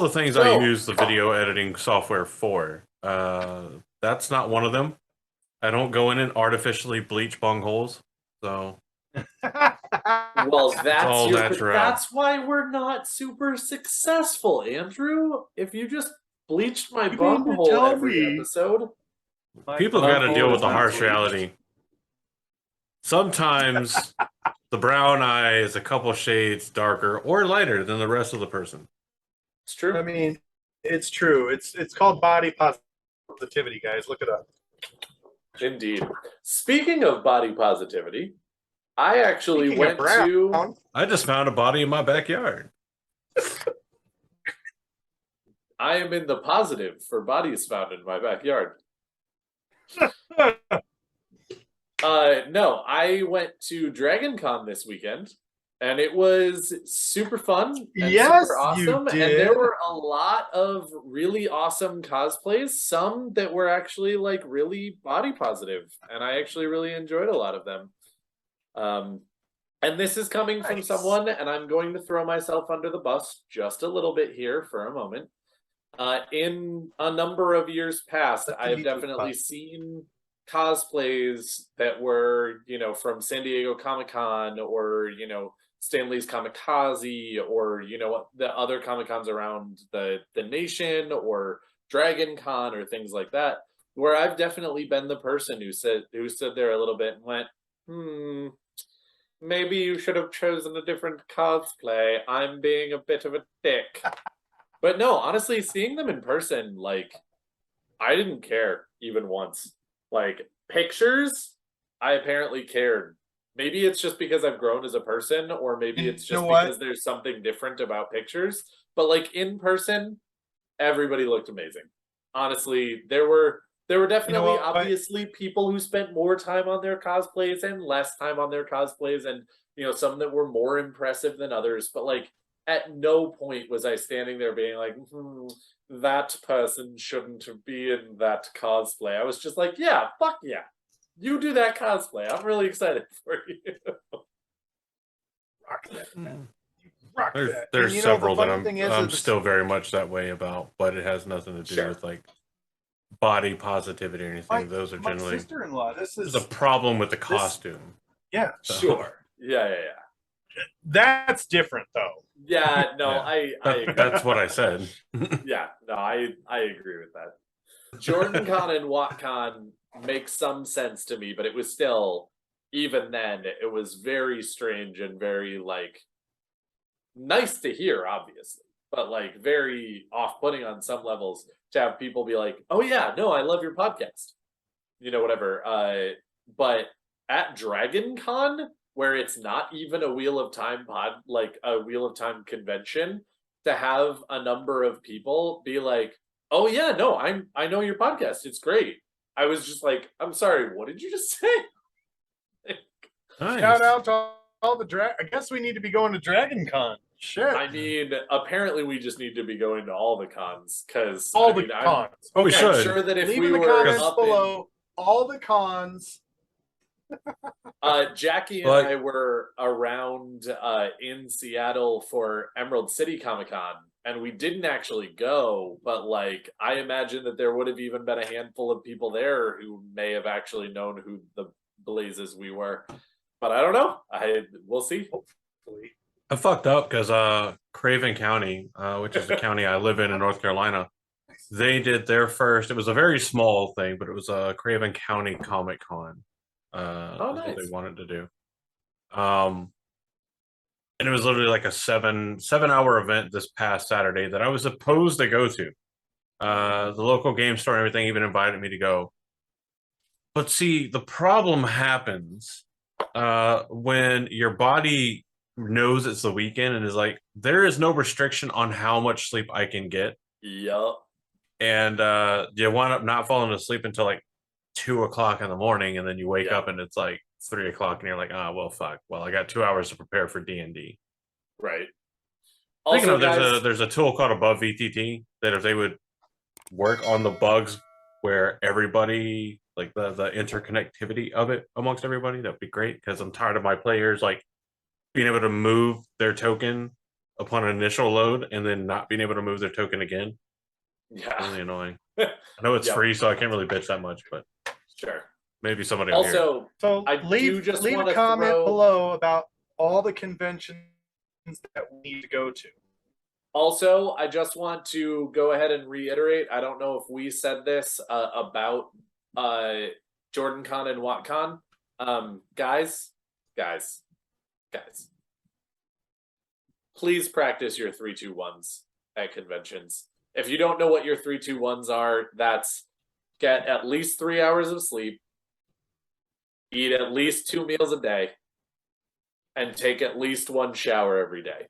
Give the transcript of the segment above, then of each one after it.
the things I use the video editing software for. That's not one of them. I don't go in and artificially bleach bung holes. So well, that's why we're not super successful, Andrew. If you just bleached my bum hole every episode, people have got to deal with the harsh reality. Sometimes the brown eye is a couple shades darker or lighter than the rest of the person. It's true. I mean, it's true. It's called body positivity, guys. Look it up. Indeed. Speaking of body positivity, I actually went to... I just found a body in my backyard. I am in the positive for bodies found in my backyard. No, I went to Dragon Con this weekend, and it was super fun and super awesome. And there were a lot of really awesome cosplays, some that were actually like really body positive, and I actually really enjoyed a lot of them. And this is coming from someone, and I'm going to throw myself under the bus just a little bit here for a moment. In a number of years past, I have definitely seen cosplays that were, from San Diego Comic-Con or, Stanley's Kamikaze or, the other Comic-Cons around the nation or Dragon Con or things like that, where I've definitely been the person who stood there a little bit and went, maybe you should have chosen a different cosplay. I'm being a bit of a dick. But no, honestly, seeing them in person, like, I didn't care even once. Like, pictures, I apparently cared. Maybe it's just because I've grown as a person, or maybe it's just because there's something different about pictures. But, like, in person, everybody looked amazing. Honestly, there were definitely, obviously, people who spent more time on their cosplays and less time on their cosplays, and, some that were more impressive than others. But, like, at no point was I standing there being like, that person shouldn't be in that cosplay. I was just like, yeah, fuck yeah. You do that cosplay. I'm really excited for you. Rock that, man. Rock that. There's several that I'm still very much that way about, but it has nothing to do with like body positivity or anything. Those are generally... My sister-in-law, there's a problem with the costume. Yeah, sure. Yeah. That's different, though. Yeah, no, I agree. That's what I said. Yeah, no, I agree with that. Jordan Con and WatCon makes some sense to me, but it was still, even then, it was very strange and very, like, nice to hear, obviously, but, like, very off-putting on some levels to have people be like, oh, yeah, no, I love your podcast. Whatever. But at Dragon Con, where it's not even a Wheel of Time a Wheel of Time convention, to have a number of people be like, oh yeah, no, I know your podcast. It's great. I was just like, I'm sorry, what did you just say? Nice. Shout out to all the I guess we need to be going to Dragon Con. Shit. I mean, apparently we just need to be going to all the cons, because cons. We should. I'm sure that if leave we in the were comments below all the cons. Jackie and I were around in Seattle for Emerald City Comic Con, and we didn't actually go, but like I imagine that there would have even been a handful of people there who may have actually known who the blazes we were. But I don't know. We'll see. Hopefully. I fucked up because Craven County, which is the county I live in North Carolina, they did their first. It was a very small thing, but it was a Craven County Comic Con. Nice. What they wanted to do. And it was literally like a seven-hour event this past Saturday that I was supposed to go to. The local game store and everything even invited me to go. But see, the problem happens when your body knows it's the weekend and is like, there is no restriction on how much sleep I can get. Yup. And you wind up not falling asleep until like 2 o'clock in the morning, and then you wake up and it's like 3 o'clock, and you're like, oh well, fuck. Well, I got 2 hours to prepare for D&D. Right. Speaking of, there's a tool called Above VTT that if they would work on the bugs where everybody, like the interconnectivity of it amongst everybody, that'd be great. Because I'm tired of my players like being able to move their token upon initial load and then not being able to move their token again. Yeah. Really annoying. I know it's Yep. free, so I can't really bitch that much, but Sure. maybe somebody will hear it. Also, So I do leave just leave wanna a comment throw- below about all the conventions that we need to go to. Also, I just want to go ahead and reiterate. I don't know if we said this about Jordan Con and WatCon. Guys, please practice your 3-2-1s at conventions. If you don't know what your 3-2-1s are, that's get at least 3 hours of sleep, eat at least 2 meals a day, and take at least 1 shower every day.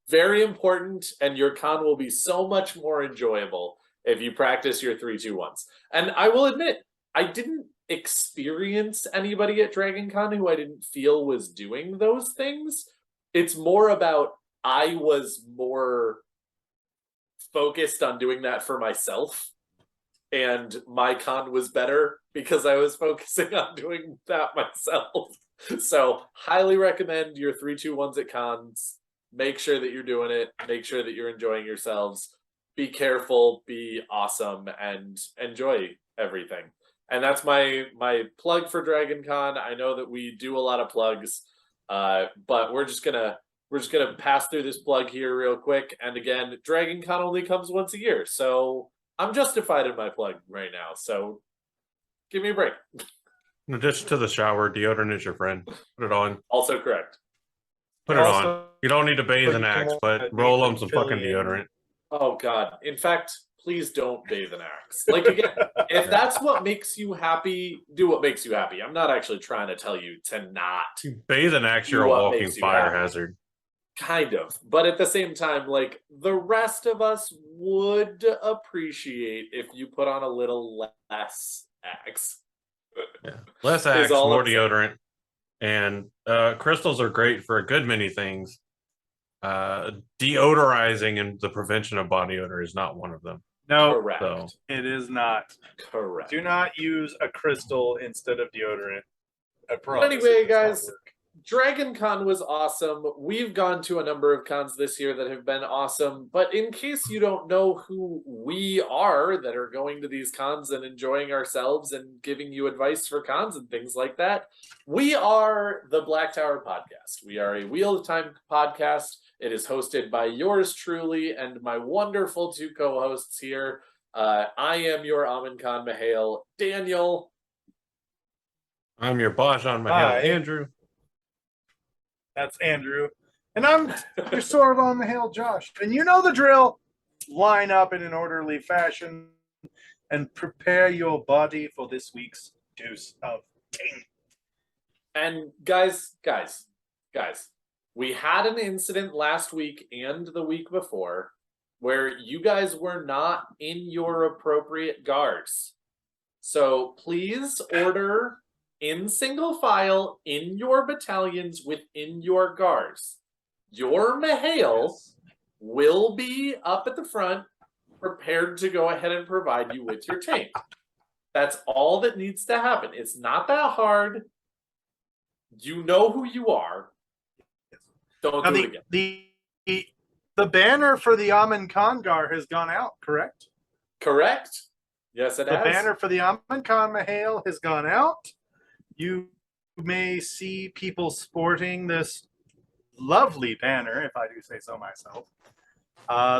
Very important, and your con will be so much more enjoyable if you practice your 3-2-1s. And I will admit, I didn't experience anybody at Dragon Con who I didn't feel was doing those things. It's more about I was more focused on doing that for myself, and my con was better because I was focusing on doing that myself. So highly recommend your 3-2-1s at cons. Make sure that you're doing it. Make sure that you're enjoying yourselves. Be careful, be awesome, and enjoy everything. And that's my plug for Dragon Con. I know that we do a lot of plugs, but we're just gonna pass through this plug here real quick. And again, Dragon Con only comes once a year, so I'm justified in my plug right now. So give me a break. In addition to the shower, deodorant is your friend. Put it on. Also correct. Put it on. You don't need to bathe in Axe, but roll on some fucking deodorant. Oh God. In fact, please don't bathe in Axe. Like again, if that's what makes you happy, do what makes you happy. I'm not actually trying to tell you to not bathe in Axe, do you're a what walking makes you fire happy. hazard. Kind of. But at the same time, like the rest of us would appreciate if you put on a little less Axe. Yeah. Less Axe, more deodorant. And crystals are great for a good many things. Deodorizing and the prevention of body odor is not one of them. No, Correct. So, it is not. Correct. Do not use a crystal instead of deodorant. I But promise. anyway, it does not guys, work. Dragon Con was awesome. We've gone to a number of cons this year that have been awesome. But in case you don't know who we are that are going to these cons and enjoying ourselves and giving you advice for cons and things like that, we are the Black Tower Podcast. We are a Wheel of Time podcast. It is hosted by yours truly and my wonderful 2 co-hosts here. I am your Amin Khan Mahale, Daniel. I'm your Bajan Mahale, Hi. Andrew. That's Andrew. And I'm your sword on the hill, Josh. And you know the drill. Line up in an orderly fashion and prepare your body for this week's dose of king. And guys, we had an incident last week and the week before where you guys were not in your appropriate guards. So please order in single file in your battalions within your guards. Your Mahale will be up at the front, prepared to go ahead and provide you with your tank. That's all that needs to happen. It's not that hard. You know who you are. Don't do it again. The banner for the Amin Khangar has gone out, correct? Correct? Yes, it has. The banner for the Amin Khan Mahale has gone out. You may see people sporting this lovely banner, if I do say so myself.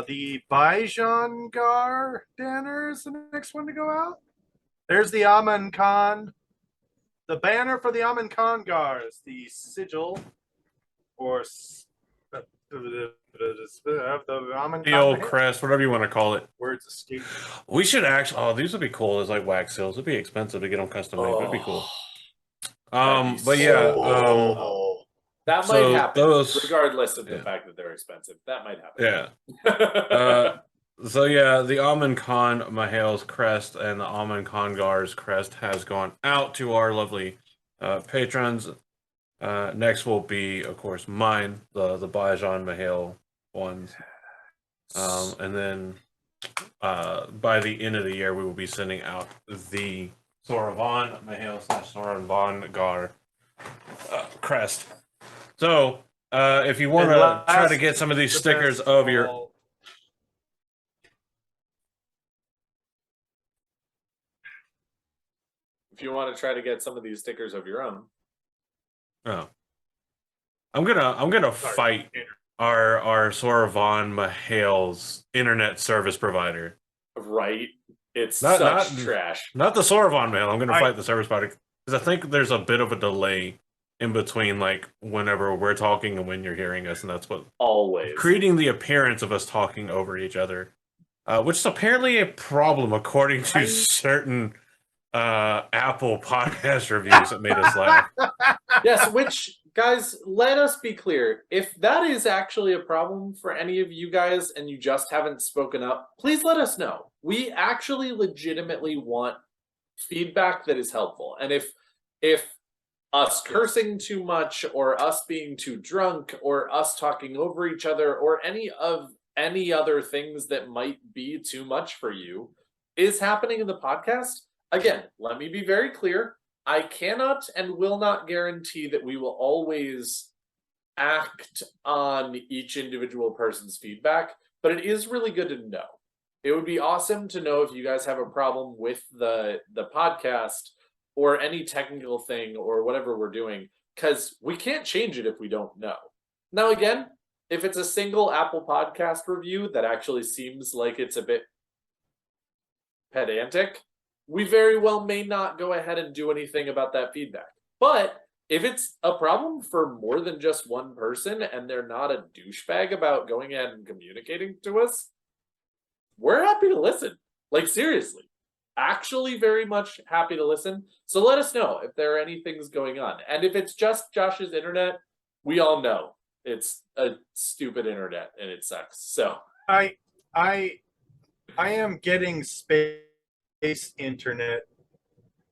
The Bajangar banner is the next one to go out. There's the Amin Khan. The banner for the Amin Khangars, the sigil, or the Amin The Khan old Mahale. crest, whatever you want to call it. Words escape. We should actually. Oh, these would be cool as like wax seals. It'd be expensive to get them custom made, but it'd be cool. But yeah. That So might happen, those- regardless of the fact that they're expensive. That might happen. Yeah. So yeah, the Amin Khan Mahale's crest and the Amin Khangar's crest has gone out to our lovely patrons. Next will be, of course, mine, the Bajan Mahale ones. And then by the end of the year, we will be sending out the Soravan Mahale / Soravan Gar crest. So if you want And to try to last get some of these the stickers best of your, all- If you want to try to get some of these stickers of your own, oh, I'm gonna Sorry, fight Andrew. our Sorvon Mahale's internet service provider. right? It's Not such not trash. not the Sorvon Mahale. I'm gonna I- fight the service provider because I think there's a bit of a delay in between, like whenever we're talking and when you're hearing us, and that's what Always. creating the appearance of us talking over each other, which is apparently a problem according to certain Apple podcast reviews that made us laugh. Yes, which, guys, let us be clear. If that is actually a problem for any of you guys and you just haven't spoken up, please let us know. We actually legitimately want feedback that is helpful. And if us cursing too much or us being too drunk or us talking over each other or any other things that might be too much for you is happening in the podcast, again, let me be very clear. I cannot and will not guarantee that we will always act on each individual person's feedback, but it is really good to know. It would be awesome to know if you guys have a problem with the podcast or any technical thing or whatever we're doing, because we can't change it if we don't know. Now, again, if it's a single Apple podcast review that actually seems like it's a bit pedantic, we very well may not go ahead and do anything about that feedback. But if it's a problem for more than just one person and they're not a douchebag about going ahead and communicating to us, we're happy to listen. Like, seriously, actually very much happy to listen. So let us know if there are any things going on. And if it's just Josh's internet, we all know it's a stupid internet and it sucks. So I am getting space internet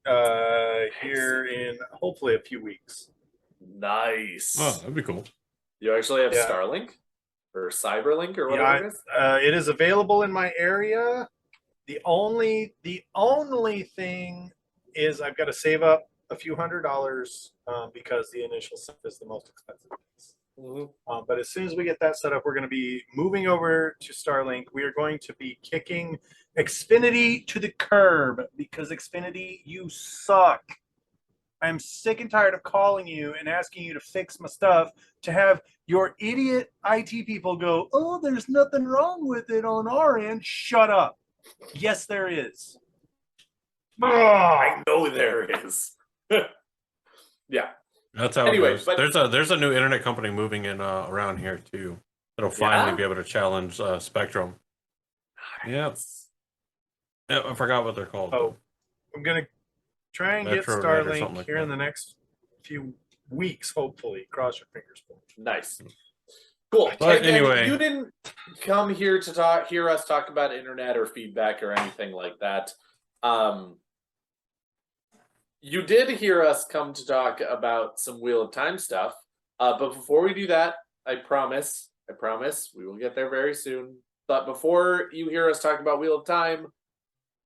here in hopefully a few weeks. nice. Oh, that'd be cool. You actually have Yeah. Starlink or Cyberlink or whatever it is? It is available in my area. The only thing is I've got to save up a few $100s because the initial stuff is the most expensive piece. Mm-hmm. But as soon as we get that set up, we're going to be moving over to Starlink. We are going to be kicking Xfinity to the curb because Xfinity, you suck. I'm sick and tired of calling you and asking you to fix my stuff to have your idiot IT people go, oh, there's nothing wrong with it on our end. Shut up. Yes, there is. I know there is. Yeah. That's how Anyway, it goes. but- There's a new internet company moving in around here too. It'll finally Yeah? be able to challenge Spectrum. Yep. Yeah, I forgot what they're called. Oh, I'm going to try and get Metronet or something Starlink like here in that. the next few weeks, hopefully. Cross your fingers. Nice. Cool. But Again, anyway. you didn't come here to hear us talk about internet or feedback or anything like that. You did hear us come to talk about some Wheel of Time stuff. But before we do that, I promise, we will get there very soon. But before you hear us talk about Wheel of Time,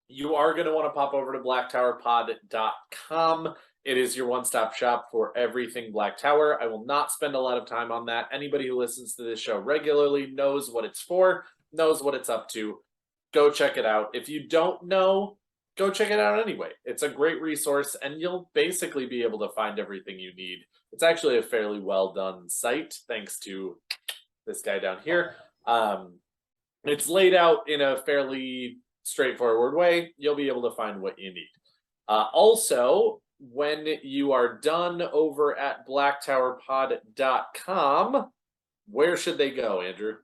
you are going to want to pop over to blacktowerpod.com. It is your one-stop shop for everything Black Tower. I will not spend a lot of time on that. Anybody who listens to this show regularly knows what it's for, knows what it's up to. Go check it out. If you don't know, go check it out anyway. It's a great resource, and you'll basically be able to find everything you need. It's actually a fairly well-done site, thanks to this guy down here. It's laid out in a fairly straightforward way. You'll be able to find what you need. Also, when you are done over at blacktowerpod.com, where should they go, Andrew?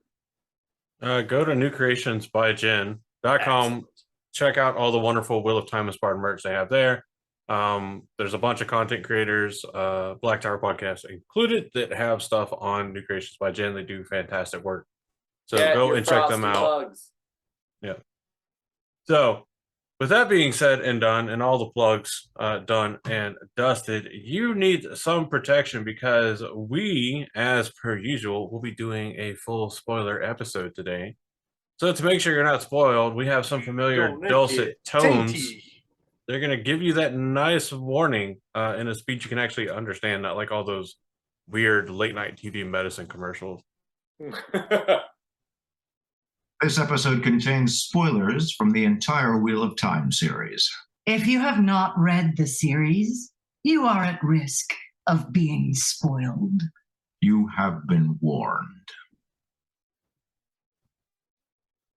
Go to newcreationsbyjen.com. Excellent. Check out all the wonderful Wheel of Time inspired merch they have there. There's a bunch of content creators, Black Tower Podcast included, that have stuff on New Creations by Jen. They do fantastic work. So Get go your and check them frosty out. Bugs. Yeah. So with that being said and done, and all the plugs done and dusted, you need some protection because we, as per usual, will be doing a full spoiler episode today. So to make sure you're not spoiled, we have some familiar Don't make dulcet it tones. dainty. They're going to give you that nice warning in a speech you can actually understand, not like all those weird late night TV medicine commercials. This episode contains spoilers from the entire Wheel of Time series. If you have not read the series, you are at risk of being spoiled. You have been warned.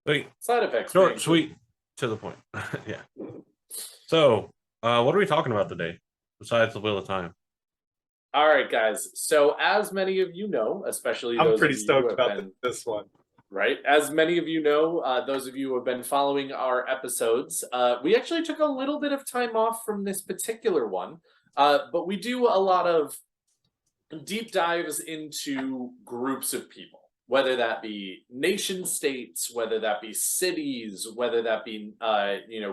Wait, Side effects. short, being- sweet, to the point. Yeah. So, what are we talking about today besides the Wheel of Time? All right, guys. So, as many of you know, especially I'm those pretty of you who stoked have about been, this one. right? As many of you know, those of you who have been following our episodes, we actually took a little bit of time off from this particular one, but we do a lot of deep dives into groups of people, whether that be nation states, whether that be cities, whether that be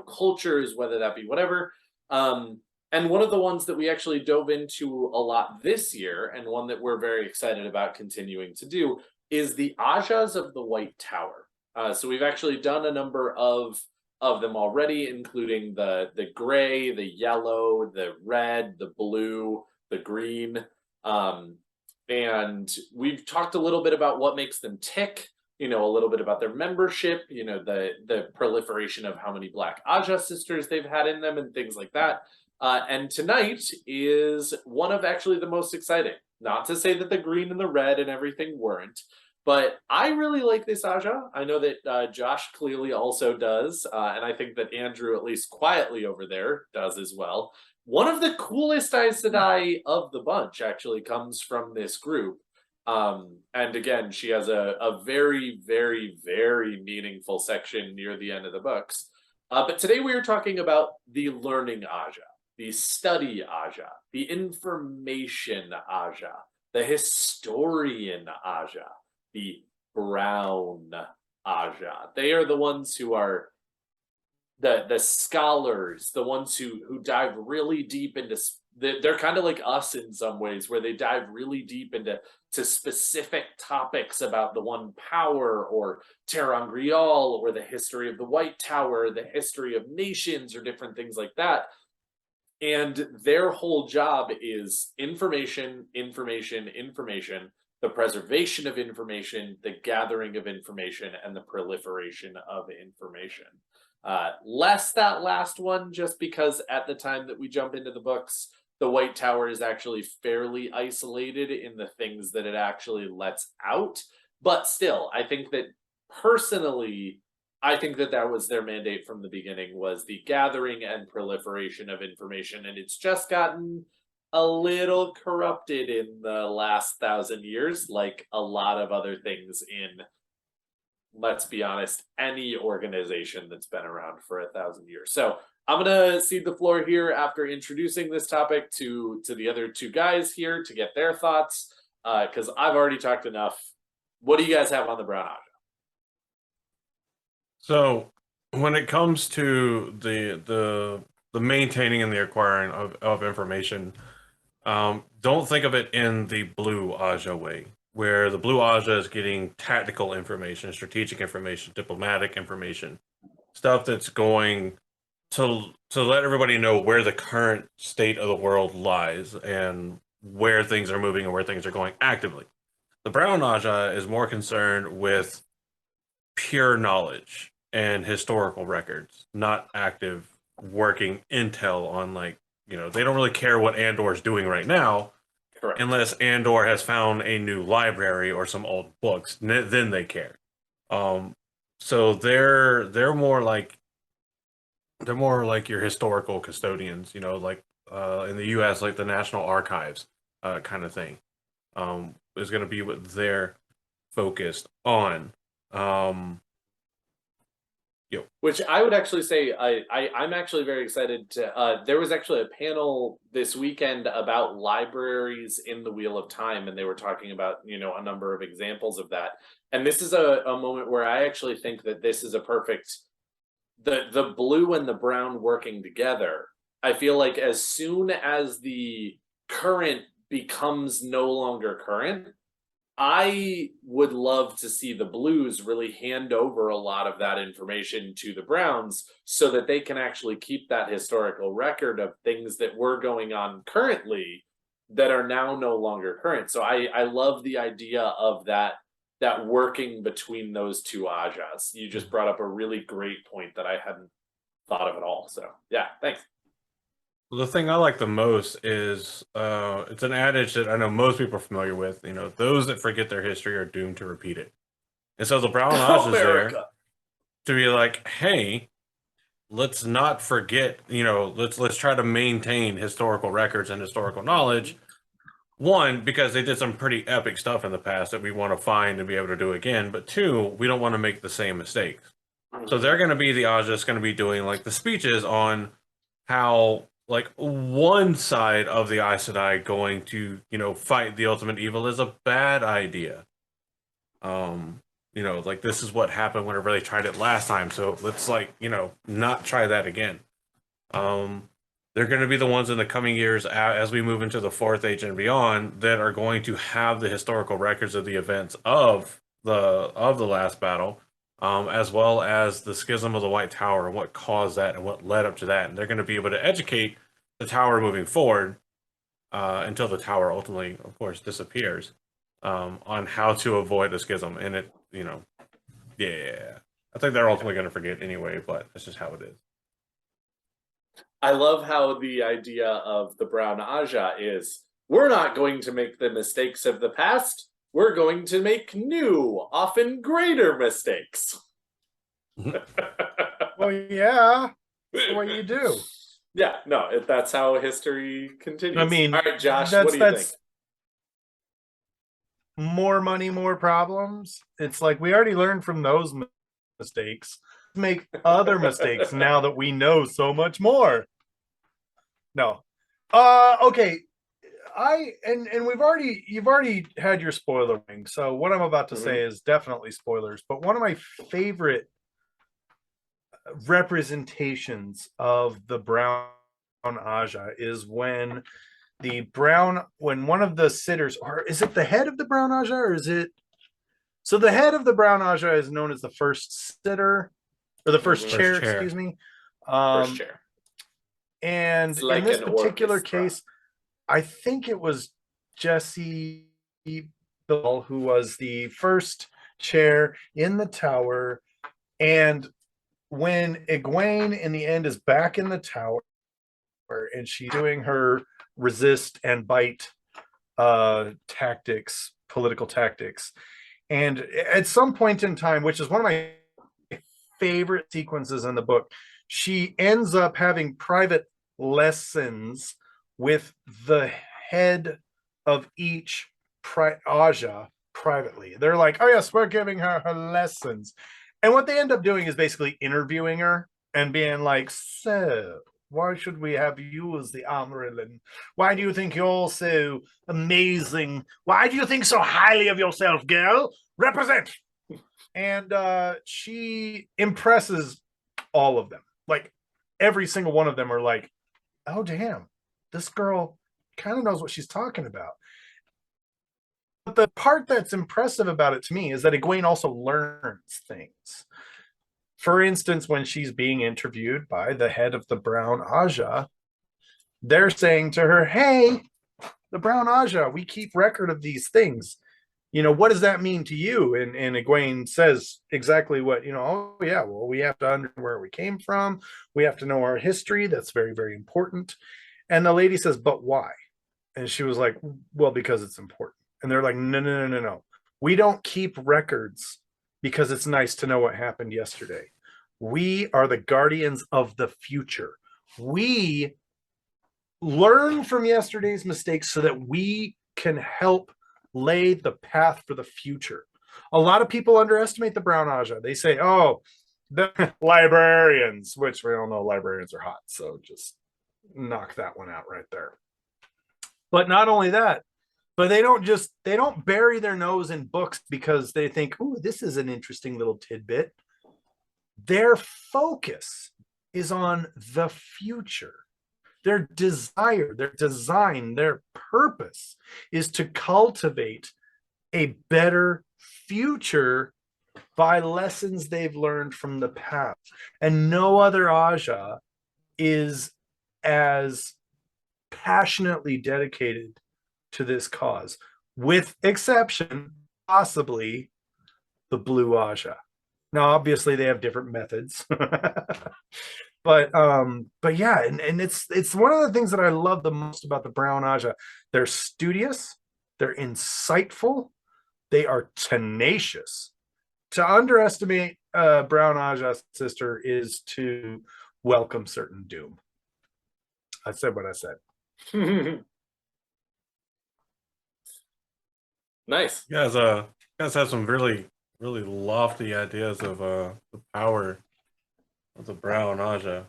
cultures, whether that be whatever. And one of the ones that we actually dove into a lot this year, and one that we're very excited about continuing to do, is the Ajahs of the White Tower. So we've actually done a number of them already, including the gray, the yellow, the red, the blue, the green. And we've talked a little bit about what makes them tick, a little bit about their membership, the proliferation of how many Black Ajah sisters they've had in them and things like that. And tonight is one of actually the most exciting. Not to say that the green and the red and everything weren't, but I really like this Ajah. I know that Josh clearly also does, and I think that Andrew, at least quietly over there, does as well. One of the coolest Aes Sedai of the bunch actually comes from this group. And again, she has a very, very, very meaningful section near the end of the books. But today we are talking about the learning Ajah, the study Ajah, the information Ajah, the historian Ajah, the Brown Ajah. They are the ones who are the scholars, the ones who dive really deep into. They're kind of like us in some ways, where they dive really deep into specific topics about the One Power or ter'angreal or the history of the White Tower, the history of nations, or different things like that. And their whole job is information, information, information, the preservation of information, the gathering of information, and the proliferation of information. Less that last one, just because at the time that we jump into the books, the White Tower is actually fairly isolated in the things that it actually lets out. But still, I think that personally, I think that was their mandate from the beginning, was the gathering and proliferation of information. And it's just gotten a little corrupted in the last 1,000 years, like a lot of other things in, let's be honest, any organization that's been around for 1,000 years. So I'm going to cede the floor here after introducing this topic to the other two guys here to get their thoughts, because I've already talked enough. What do you guys have on the Brown Ajah? So, when it comes to the maintaining and the acquiring of information, don't think of it in the Blue Ajah way, where the Blue Ajah is getting tactical information, strategic information, diplomatic information, stuff that's going to let everybody know where the current state of the world lies and where things are moving and where things are going actively. The Brown Ajah is more concerned with pure knowledge and historical records, not active working intel on, like, they don't really care what Andor's doing right now. Correct. Unless Andor has found a new library or some old books, then they care. So they're more like your historical custodians, like in the U.S., like the National Archives, kind of thing, is going to be what they're focused on. Which I would actually say I'm actually very excited to. There was actually a panel this weekend about libraries in the Wheel of Time, and they were talking about a number of examples of that. And this is a moment where I actually think that this is a perfect, the blue and the brown working together. I feel like as soon as the current becomes no longer current, I would love to see the Blues really hand over a lot of that information to the Browns so that they can actually keep that historical record of things that were going on currently that are now no longer current. So I love the idea of that working between those two Ajas. You just brought up a really great point that I hadn't thought of at all. So yeah, thanks. The thing I like the most is it's an adage that I know most people are familiar with. You know, those that forget their history are doomed to repeat it. And so the Brown Ajah is there America. to be like, hey, let's not forget. You know, let's try to maintain historical records and historical knowledge. One, because they did some pretty epic stuff in the past that we want to find and be able to do again. But two, we don't want to make the same mistakes. So they're going to be the Ajah that's going to be doing like the speeches on how like one side of the Aes Sedai going to, you know, fight the ultimate evil is a bad idea. You know, like this is what happened whenever they tried it last time. So let's like, you know, not try that again. They're going to be the ones in the coming years as we move into the Fourth Age and beyond that are going to have the historical records of the events of the last battle, as well as the schism of the White Tower and what caused that and what led up to that. And they're going to be able to educate the tower moving forward until the tower ultimately, of course, disappears, on how to avoid a schism. And it, you know, yeah, I think they're ultimately going to forget anyway, but that's just how it is. I love how the idea of the Brown Ajah is, we're not going to make the mistakes of the past. We're going to make new, often greater mistakes. Well, yeah, that's what you do. Yeah, no, that's how history continues. I mean, all right, Josh, what do you think? More money, more problems. It's like we already learned from those mistakes. Make other mistakes now that we know so much more. No. Okay. You've already had your spoiler ring. So what I'm about to say is definitely spoilers, but one of my favorite representations of the Brown Ajah is when one of the sitters, or is it the head of the Brown Ajah, or is it so the head of the Brown Ajah is known as the first sitter or the first chair, excuse me. First chair. And like in this an particular orchestra. case, I think it was Jesse Bill who was the first chair in the tower. And when Egwene in the end is back in the tower and she's doing her resist and bite tactics, political tactics, and at some point in time, which is one of my favorite sequences in the book, she ends up having private lessons with the head of each Ajah privately. They're like, oh yes, we're giving her lessons. And what they end up doing is basically interviewing her and being like, so why should we have you as the Amarilyn? Why do you think you're so amazing? Why do you think so highly of yourself, girl? Represent. And she impresses all of them. Like every single one of them are like, oh damn, this girl kind of knows what she's talking about. But the part that's impressive about it to me is that Egwene also learns things. For instance, when she's being interviewed by the head of the Brown Ajah, they're saying to her, hey, the Brown Ajah, we keep record of these things. You know, what does that mean to you? And Egwene says exactly what, oh yeah, well, we have to understand where we came from. We have to know our history. That's very, very important. And the lady says, but why? And she was like, well, because it's important. And they're like, no. We don't keep records because it's nice to know what happened yesterday. We are the guardians of the future. We learn from yesterday's mistakes so that we can help lay the path for the future. A lot of people underestimate the Brown Ajah. They say, oh, the librarians, which we all know librarians are hot. So just knock that one out right there. But not only that, but they don't bury their nose in books because they think, oh, this is an interesting little tidbit. Their focus is on the future. Their desire, their design, their purpose is to cultivate a better future by lessons they've learned from the past. And no other Ajah is as passionately dedicated to this cause, with exception, possibly, the Blue Ajah. Now, obviously, they have different methods, but yeah, and it's one of the things that I love the most about the Brown Ajah. They're studious, they're insightful, they are tenacious. To underestimate Brown Ajah's sister is to welcome certain doom. I said what I said. Nice. You guys have some really lofty ideas of the power of the Brown Ajah.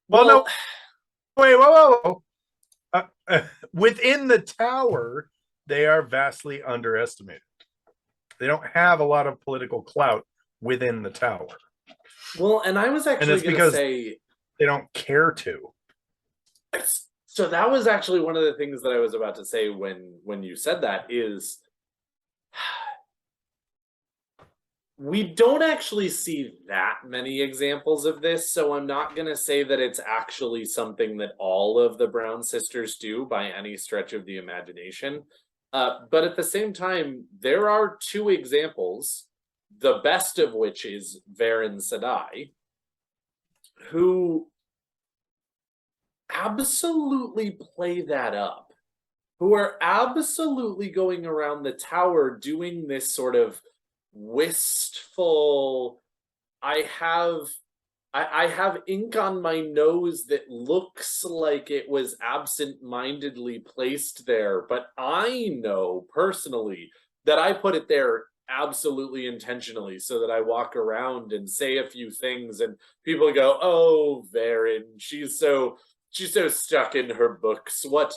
Well, no, wait, whoa. Within the tower, they are vastly underestimated. They don't have a lot of political clout within the tower. Well, and I was actually going to say they don't care to. So that was actually one of the things that I was about to say when you said that is we don't actually see that many examples of this, so I'm not going to say that it's actually something that all of the Brown sisters do by any stretch of the imagination. But at the same time, there are two examples, the best of which is Varen Sedai, who absolutely play that up, who are absolutely going around the tower doing this sort of wistful, I have ink on my nose that looks like it was absent-mindedly placed there, but I know personally that I put it there absolutely intentionally so that I walk around and say a few things and people go, "Oh, Varen, she's so stuck in her books. What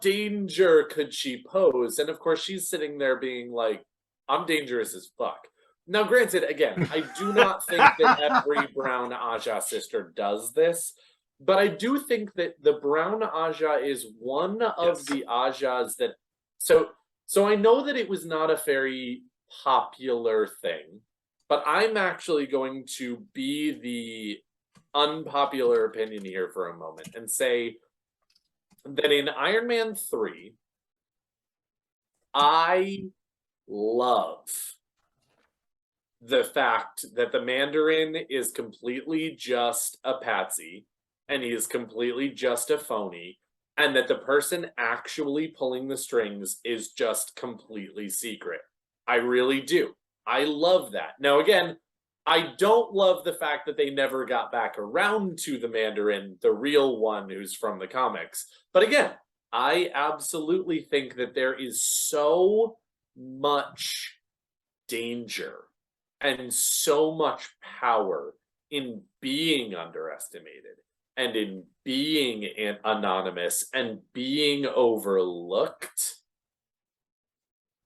danger could she pose?" And of course she's sitting there being like, "I'm dangerous as fuck." Now, granted, again, I do not think that every Brown Ajah sister does this, but I do think that the Brown Ajah is one of the Ajahs that... So I know that it was not a very popular thing, but I'm actually going to be the unpopular opinion here for a moment and say that in Iron Man 3, I love the fact that the Mandarin is completely just a patsy and he is completely just a phony, and that the person actually pulling the strings is just completely secret. I really do. I love that. Now, again, I don't love the fact that they never got back around to the Mandarin, the real one who's from the comics. But again, I absolutely think that there is so much danger and so much power in being underestimated and in being anonymous and being overlooked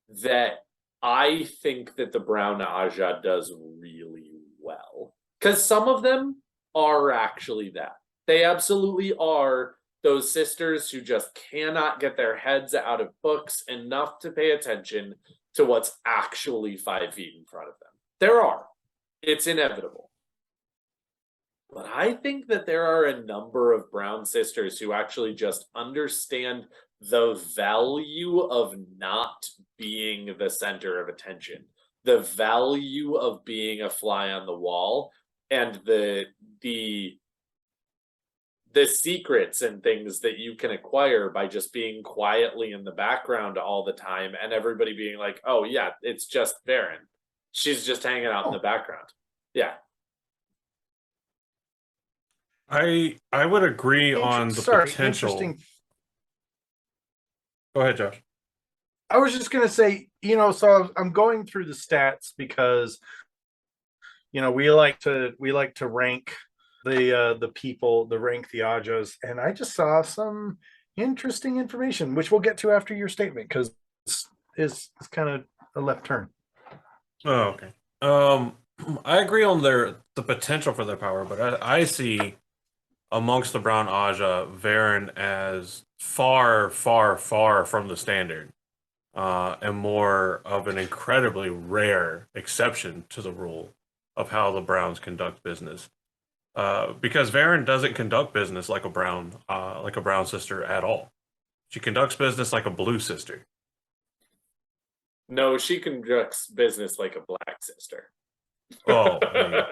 that I think that the Brown Ajah does really well. Because some of them are actually that. They absolutely are those sisters who just cannot get their heads out of books enough to pay attention to what's actually 5 feet in front of them. There are. It's inevitable. But I think that there are a number of Brown sisters who actually just understand the value of not being the center of attention, the value of being a fly on the wall, and the secrets and things that you can acquire by just being quietly in the background all the time and everybody being like, "Oh yeah, it's just Varen. She's just hanging out in the background." Yeah. I would agree on the potential. Go ahead, Josh. I was just going to say, so I'm going through the stats because, we like to rank the people, rank the Ajahs, and I just saw some interesting information, which we'll get to after your statement because it's kind of a left turn. Oh, okay. I agree on the potential for their power, but I see amongst the Brown Ajah Varen as far from the standard, and more of an incredibly rare exception to the rule of how the Browns conduct business. Because Varen doesn't conduct business like a Brown sister at all. She conducts business like a blue sister. No, she conducts business like a black sister. Oh, I mean,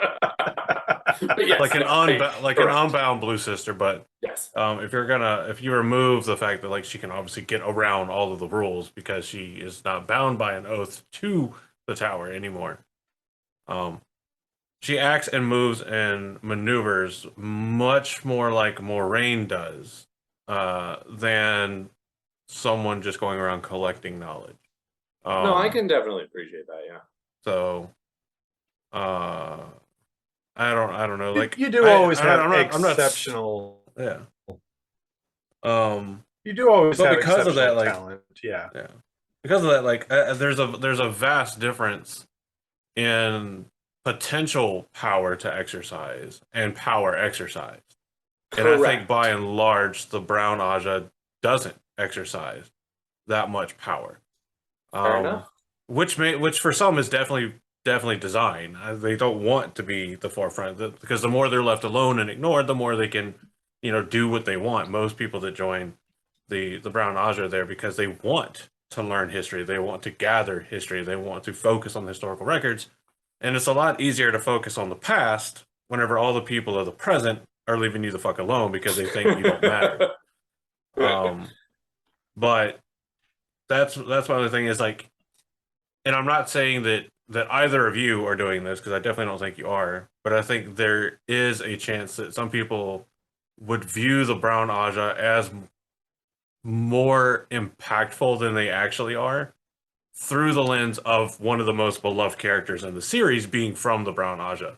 But yes, like an correct. unbound blue sister. But Yes. if you remove the fact that like she can obviously get around all of the rules because she is not bound by an oath to the tower anymore. She acts and moves and maneuvers much more like Moraine does than someone just going around collecting knowledge. No, I can definitely appreciate that. Yeah. So, I don't know. Like you do always have I'm not, exceptional. yeah. You do always But have because of that, exceptional like, talent. Yeah. yeah, because of that, like, there's a vast difference in potential power to exercise and power exercise. And I think by Correct. and large, the Brown Ajah doesn't exercise that much power. Fair enough. Which for some is definitely design. They don't want to be the forefront because the more they're left alone and ignored, the more they can, do what they want. Most people that join the Brown Ajah are there because they want to learn history. They want to gather history. They want to focus on the historical records. And it's a lot easier to focus on the past whenever all the people of the present are leaving you the fuck alone because they think you don't matter. But that's one of the thing is like, and I'm not saying that either of you are doing this because I definitely don't think you are, but I think there is a chance that some people would view the Brown Ajah as more impactful than they actually are through the lens of one of the most beloved characters in the series being from the Brown Ajah.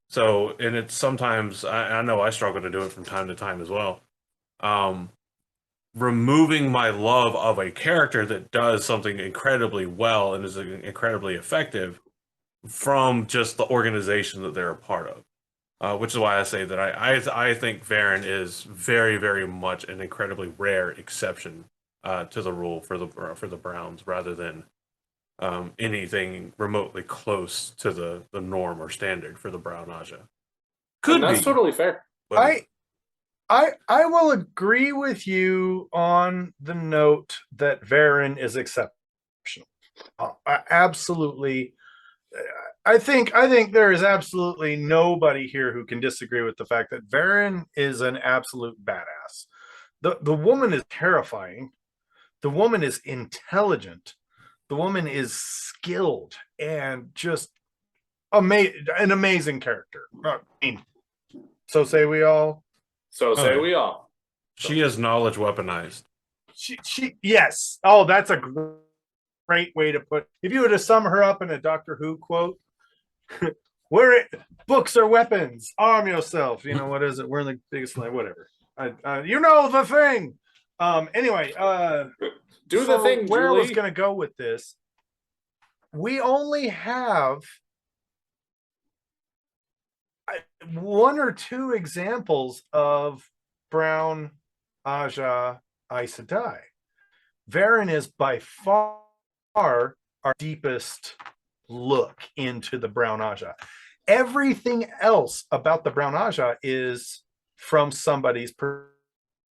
So, and it's sometimes, I know I struggle to do it from time to time as well. Removing my love of a character that does something incredibly well and is incredibly effective from just the organization that they're a part of. Which is why I say that I think Varen is very, very much an incredibly rare exception to the rule for the Browns rather than anything remotely close to the norm or standard for the Brown Ajah. And that's totally fair. But I will agree with you on the note that Varen is exceptional. Absolutely. I think there is absolutely nobody here who can disagree with the fact that Varen is an absolute badass. The woman is terrifying. The woman is intelligent. The woman is skilled and just an amazing character. I mean, so say we all. So say we all. She is knowledge weaponized. She yes. Oh, that's a great way to put. If you were to sum her up in a Doctor Who quote, books are weapons. Arm yourself. What is it? We're in the biggest line. Whatever. You know the thing. Anyway. Do the thing, where Julie. I was going to go with this, we only have one or two examples of Brown Ajah Aes Sedai. Varen is by far our deepest look into the Brown Ajah. Everything else about the Brown Ajah is from somebody's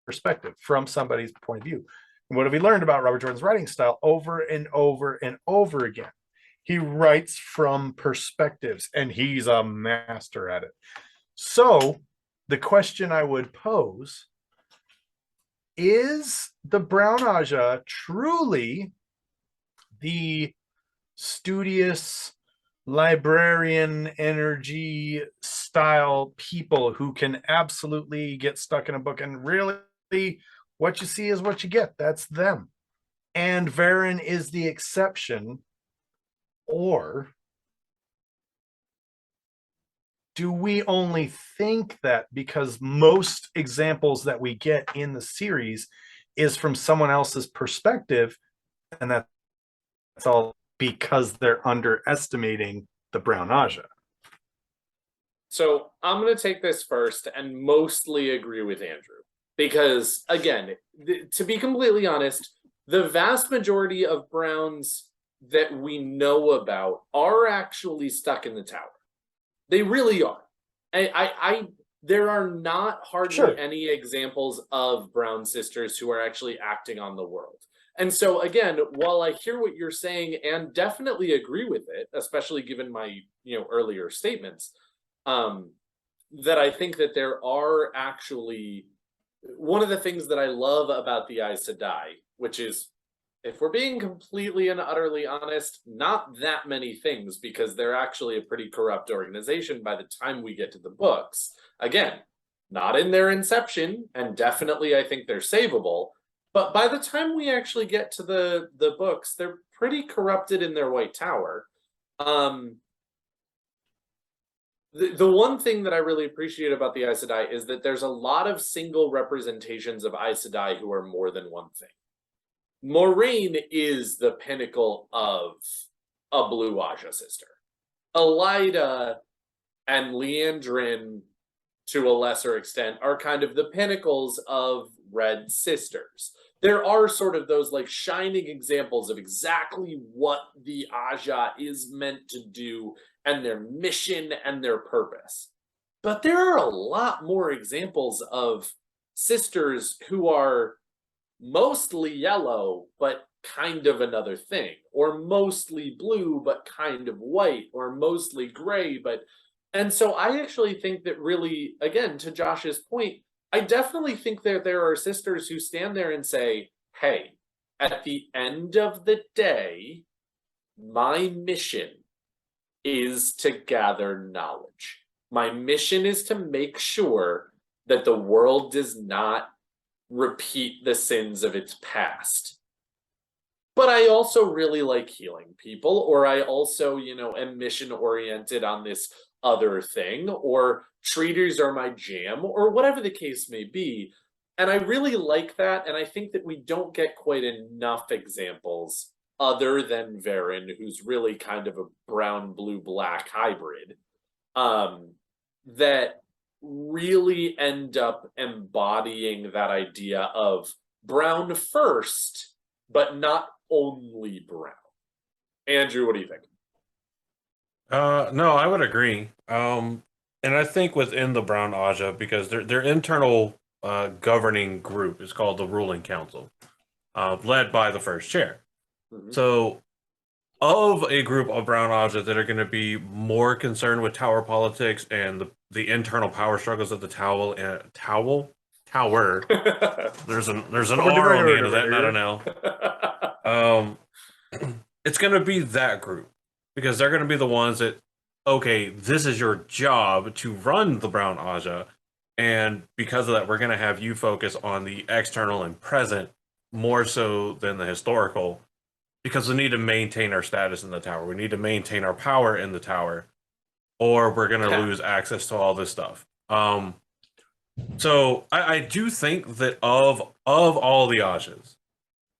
perspective, from somebody's point of view. And what have we learned about Robert Jordan's writing style over and over and over again? He writes from perspectives, and he's a master at it. So the question I would pose is the Brown Ajah truly the studious librarian energy style people who can absolutely get stuck in a book and really what you see is what you get? That's them. And Varen is the exception. Or do we only think that because most examples that we get in the series is from someone else's perspective, and that's all because they're underestimating the Brown Ajah? So I'm going to take this first and mostly agree with Andrew. Because, again, to be completely honest, the vast majority of Browns that we know about are actually stuck in the tower. They really are. I there are not hardly Sure. any examples of brown sisters who are actually acting on the world. And so again, while I hear what you're saying and definitely agree with it, especially given my, earlier statements, that I think that there are actually one of the things that I love about the Aes Sedai, which is, if we're being completely and utterly honest, not that many things, because they're actually a pretty corrupt organization by the time we get to the books. Again, not in their inception, and definitely I think they're savable, but by the time we actually get to the books, they're pretty corrupted in their White Tower. The one thing that I really appreciate about the Aes Sedai is that there's a lot of single representations of Aes Sedai who are more than one thing. Moraine is the pinnacle of a Blue Ajah sister. Elida and Leandrin, to a lesser extent, are kind of the pinnacles of Red sisters. There are sort of those like shining examples of exactly what the Ajah is meant to do and their mission and their purpose. But there are a lot more examples of sisters who are mostly yellow, but kind of another thing, or mostly blue, but kind of white, or mostly gray, but... And so I actually think that really, again, to Josh's point, I definitely think that there are sisters who stand there and say, hey, at the end of the day, my mission is to gather knowledge. My mission is to make sure that the world does not repeat the sins of its past. But I also really like healing people, or I also, am mission oriented on this other thing, or treaters are my jam, or whatever the case may be. And I really like that, and I think that we don't get quite enough examples other than Varen, who's really kind of a brown, blue, black hybrid, that really end up embodying that idea of brown first, but not only brown. Andrew, what do you think? No, I would agree. And I think within the Brown Ajah, because their internal governing group is called the Ruling Council, led by the first chair. Mm-hmm. So, of a group of Brown Ajah that are going to be more concerned with tower politics and the internal power struggles of the tower. There's an R on the end of that, not an L. It's going to be that group, because they're going to be the ones that, okay, this is your job to run the Brown Ajah, and because of that, we're going to have you focus on the external and present more so than the historical, because we need to maintain our status in the tower. We need to maintain our power in the tower, or we're going to lose access to all this stuff. So I do think that of all the Ajahs,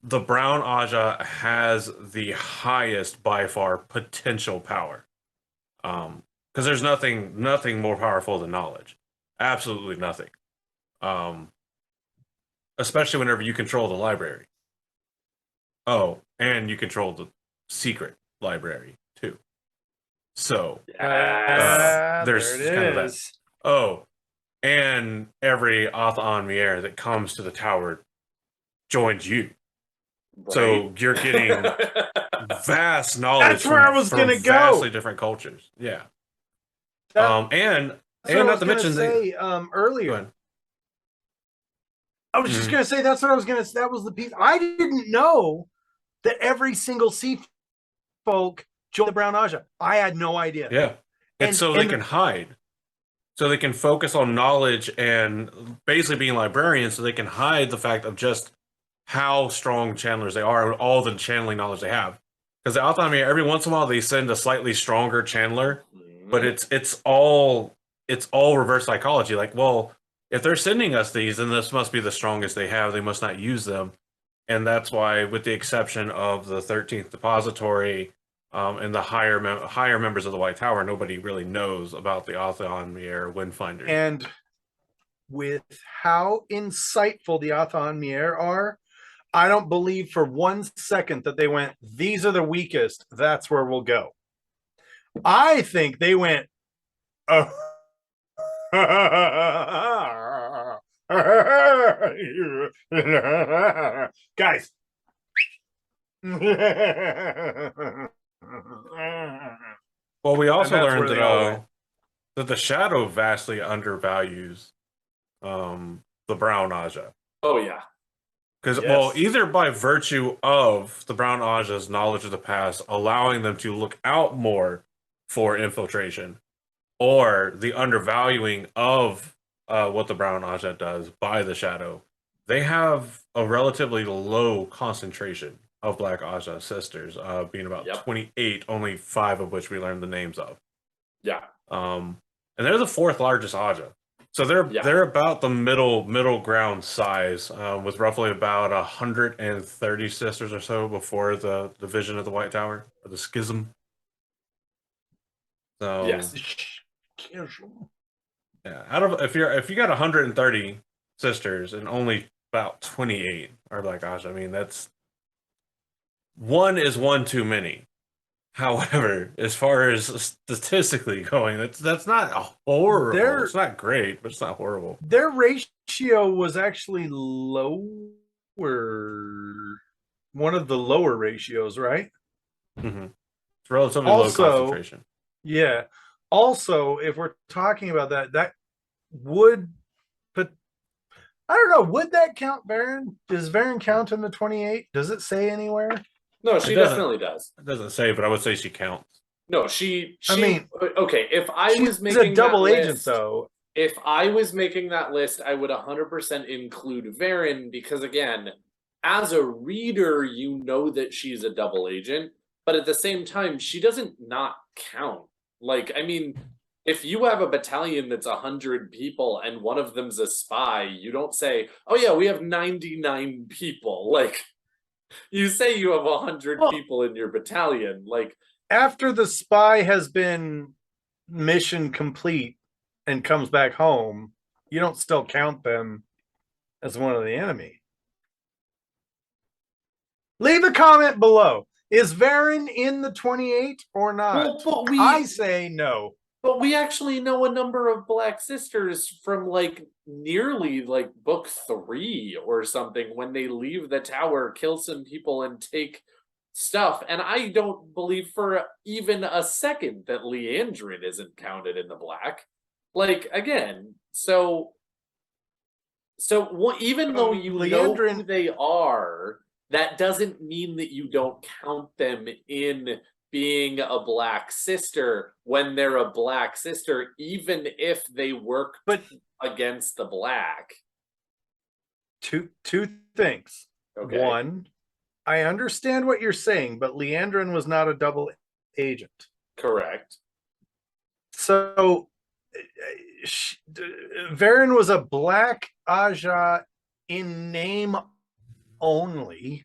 the Brown Ajah has the highest by far potential power. Because there's nothing more powerful than knowledge. Absolutely nothing. Especially whenever you control the library. Oh, and you control the secret library too. So there's kind of that. Oh, and every Ath-on Mier that comes to the tower joins you. Right. So you're getting vast knowledge. That's where I was going to go. Vastly different cultures. Yeah. And not to mention earlier. I was just going to say that's what I was going to. That was the piece. I didn't know that every single sea folk joined the Brown Ajah. I had no idea. Yeah. And so they can hide. So they can focus on knowledge and basically being librarians, so they can hide the fact of just how strong channelers they are, and all the channeling knowledge they have. Because the Ath-on Mier, every once in a while, they send a slightly stronger channeler, but it's all reverse psychology. Like, well, if they're sending us these, then this must be the strongest they have. They must not use them. And that's why, with the exception of the 13th Depository and the higher members of the White Tower, nobody really knows about the Ath-on Mier Windfinders. And with how insightful the Ath-on Mier are, I don't believe for 1 second that they went, these are the weakest, that's where we'll go. I think they went, Guys. Well, we also that's learned where they all that went. that the shadow vastly undervalues the Brown Ajah. Oh yeah. Because, well, Yes. either by virtue of the Brown Ajah's knowledge of the past, allowing them to look out more for infiltration, or the undervaluing of what the Brown Ajah does by the shadow, they have a relatively low concentration of Black Ajah sisters, being about Yep. 28, only 5 of which we learned the names of. Yeah. And they're the 4th largest Ajah. So they're about the middle ground size, with roughly about 130 sisters or so before the division of the White Tower, or the schism. So Yes. yeah, out of if you got 130 sisters and only about 28 are Black Ajah, I mean that's one is one too many. However, as far as statistically going, that's not horrible. They're- It's not great, but it's not horrible. Their ratio was actually lower. One of the lower ratios, right? Mm-hmm. It's relatively Also- low concentration. Yeah. Also, if we're talking about that would, but I don't know, would that count Varen? Does Varen count in the 28? Does it say anywhere? No, she It doesn't. definitely does. It doesn't say, but I would say she counts. No, she I mean, okay, if I was She's making a double that agent, list, though. if I was making that list, I would 100% include Varen because, again, as a reader, you know that she's a double agent, but at the same time, she doesn't not count. Like, I mean, if you have a battalion that's 100 people and one of them's a spy, you don't say, "Oh yeah, we have 99 people." Like, you say you have 100 Well- people in your battalion. Like, After the spy has been mission complete and comes back home, you don't still count them as one of the enemy. Leave a comment below. Is Varen in the 28 or not? well, but I say no. But we actually know a number of Black Sisters from like nearly like book 3 or something when they leave the tower, kill some people, and take stuff. And I don't believe for even a second that Leandrin isn't counted in the Black. Like, again, so even though you know who Leandrin- they are, that doesn't mean that you don't count them in being a Black sister when they're a Black sister, even if they work But against the Black. two things. Okay. One, I understand what you're saying, but Leandrin was not a double agent. Correct. So Varen was a Black Ajah in name only.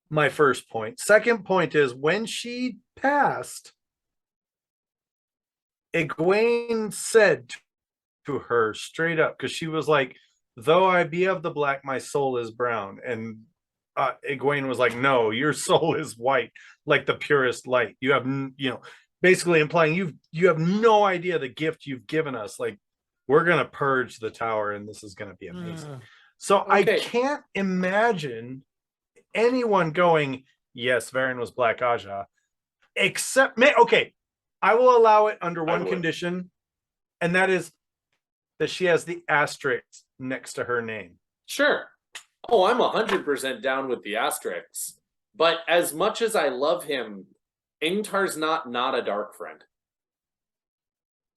My first point. Second point is when she passed, Egwene said to her straight up, because she was like, "Though I be of the Black, my soul is brown." And Egwene was like, "No, your soul is white, like the purest light. You have, basically implying you have no idea the gift you've given us. Like, we're gonna purge the tower, and this is gonna be amazing." So I Okay. can't imagine anyone going, "Yes, Varen was Black Ajah," except okay, I will allow it under one would. condition, and that is that she has the asterisk next to her name. Sure. Oh, I'm 100% down with the asterisks. But as much as I love him, Ingtar's not a dark friend.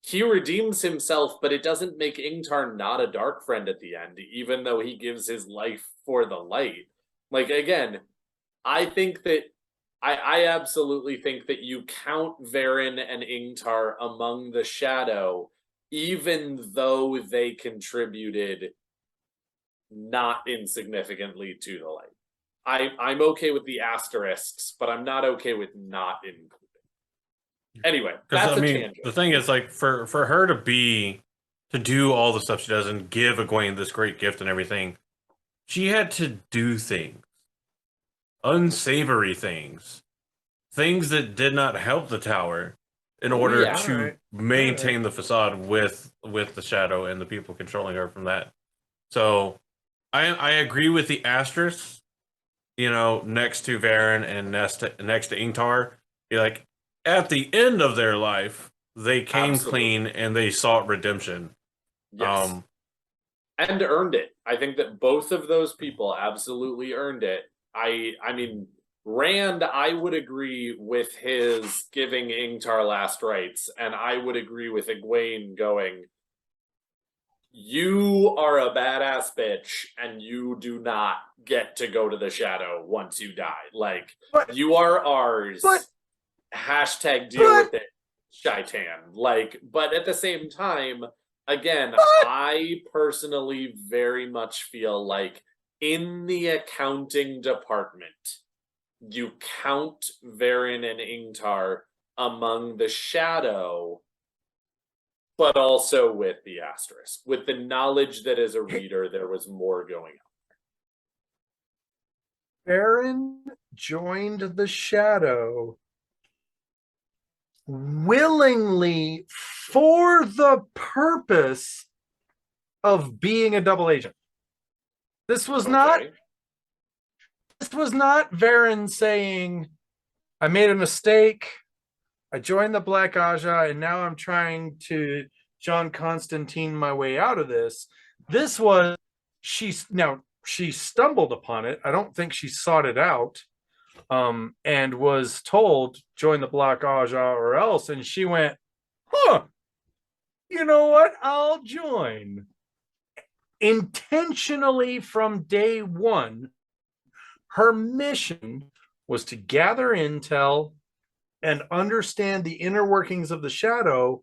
He redeems himself, but it doesn't make Ingtar not a dark friend at the end, even though he gives his life for the light. Like, again, I think that I absolutely think that you count Varen and Ingtar among the shadow, even though they contributed not insignificantly to the light. I'm okay with the asterisks, but I'm not okay with not including. Anyway, that's a tangent. The thing is, like, for her to do all the stuff she does and give Egwene this great gift and everything, she had to do things, unsavory things that did not help the tower in order Yeah. to Alright. maintain the facade with the shadow and the people controlling her from that. So I agree with the asterisk, you know, next to Varen and next to Ingtar. You're like, at the end of their life, they came Absolutely. clean and they sought redemption. Yes. And earned it. I think that both of those people absolutely earned it. I mean, Rand, I would agree with his giving Ingtar last rites, and I would agree with Egwene going, you are a badass bitch, and you do not get to go to the shadow once you die. Like, But- you are ours. but- Hashtag deal with it, Shaitan. Like, but at the same time, again, I personally very much feel like in the accounting department, you count Varen and Ingtar among the shadow, but also with the asterisk, with the knowledge that as a reader there was more going on. Varen joined the shadow willingly for the purpose of being a double agent. This was not Varen saying, I made a mistake, I joined the Black Ajah, and now I'm trying to John Constantine my way out of this. This was she stumbled upon it. I don't think she sought it out. And was told, join the Black Ajah or else, and she went, huh, you know what, I'll join. Intentionally from day one, her mission was to gather intel and understand the inner workings of the shadow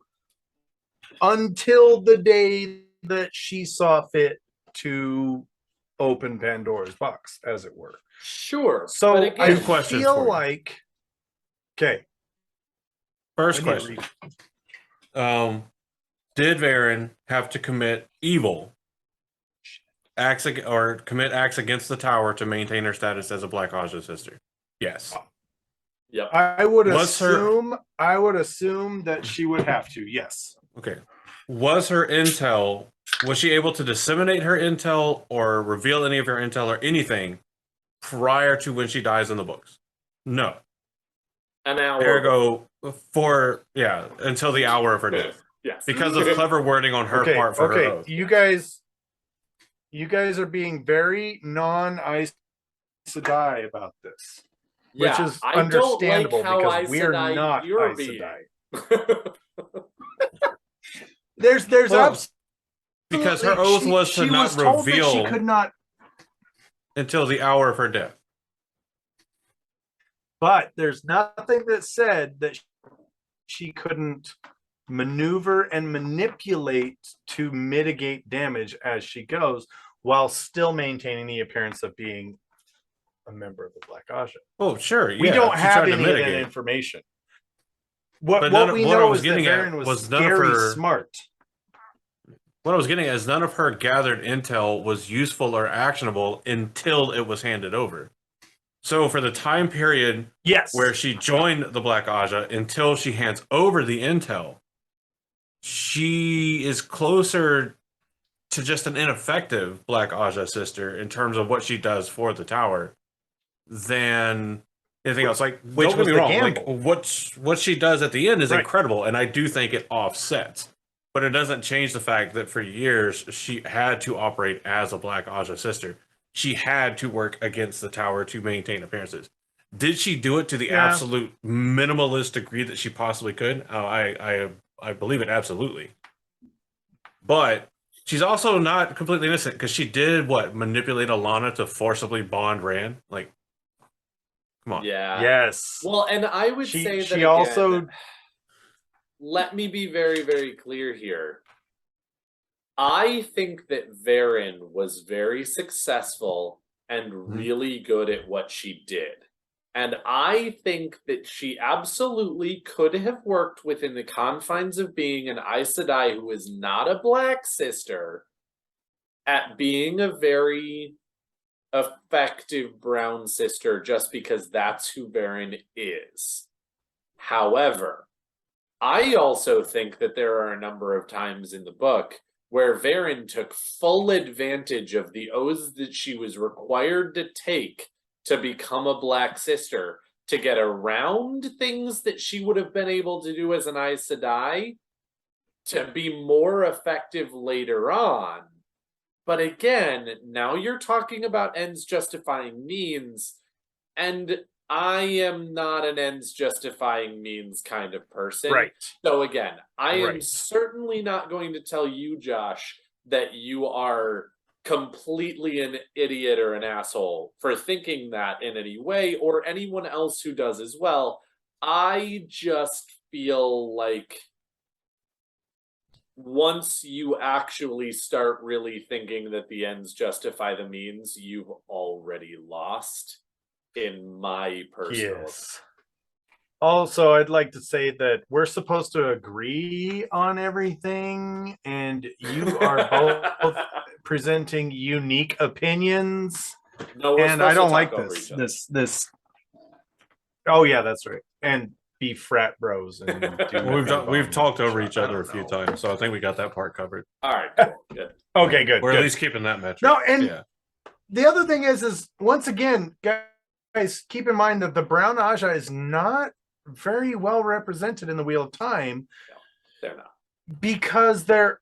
until the day that she saw fit to open Pandora's box, as it were. Sure. So but I again, questions feel for you. like, okay. First I need to question. read. Did Varen have to commit evil or commit acts against the tower to maintain her status as a Black Ajah sister? Yes. Yep. I would Was her- assume that she would have to. Yes. Okay. Was she able to disseminate her intel or reveal any of her intel or anything prior to when she dies in the books? No. An hour. There you go. Until the hour of her death. Yes. Because of clever wording on her part for her oath. You guys are being very non-Aes Sedai about this, which is understandable because we're not Aes Sedai. There's Well, because her oath was to she not was told that reveal she could not, until the hour of her death. but there's nothing that said that she couldn't maneuver and manipulate to mitigate damage as she goes while still maintaining the appearance of being a member of the Black Ajah. Oh, sure. We yeah, don't she have tried to any of that mitigate. information. What But none of- we what I know was is that getting at Varen was was none of scary her- smart. What I was getting at is none of her gathered intel was useful or actionable until it was handed over. So for the time period Yes. where she joined the Black Ajah until she hands over the intel, she is closer to just an ineffective Black Ajah sister in terms of what she does for the tower than anything else. Like, Which don't was get me the wrong, like gamble. what she does at the end is Right. incredible, and I do think it offsets. But it doesn't change the fact that for years she had to operate as a Black Ajah sister. She had to work against the tower to maintain appearances. Did she do it to the Yeah. absolute minimalist degree that she possibly could? Oh, I believe it absolutely. But she's also not completely innocent because she did manipulate Alana to forcibly bond Rand. Like, come on. Yeah. Yes. Well, and I would She- say that she again, also- let me be very, very clear here. I think that Varen was very successful and really good at what she did. And I think that she absolutely could have worked within the confines of being an Aes Sedai who is not a Black sister at being a very effective brown sister just because that's who Varen is. However, I also think that there are a number of times in the book where Varen took full advantage of the oaths that she was required to take to become a Black Sister, to get around things that she would have been able to do as an Aes Sedai, to be more effective later on. But again, now you're talking about ends justifying means, and I am not an ends justifying means kind of person. Right. So again, I am Right. certainly not going to tell you, Josh, that you are completely an idiot or an asshole for thinking that in any way, or anyone else who does as well. I just feel like once you actually start really thinking that the ends justify the means, you've already lost, in my personal Yes. Also, I'd like to say that we're supposed to agree on everything, and you are both presenting unique opinions. No, we're And supposed I to don't talk like over this. each other. This. Oh yeah, that's right. And be frat bros and do We've talked over each I other a don't few know. times, so I think we got that part covered. All right, cool, good. Okay, good. We're at good. least keeping that metric. No, and yeah. the other thing is once again, guys, keep in mind that the Brown Ajah is not very well represented in the Wheel of Time. No, they're not. Because there's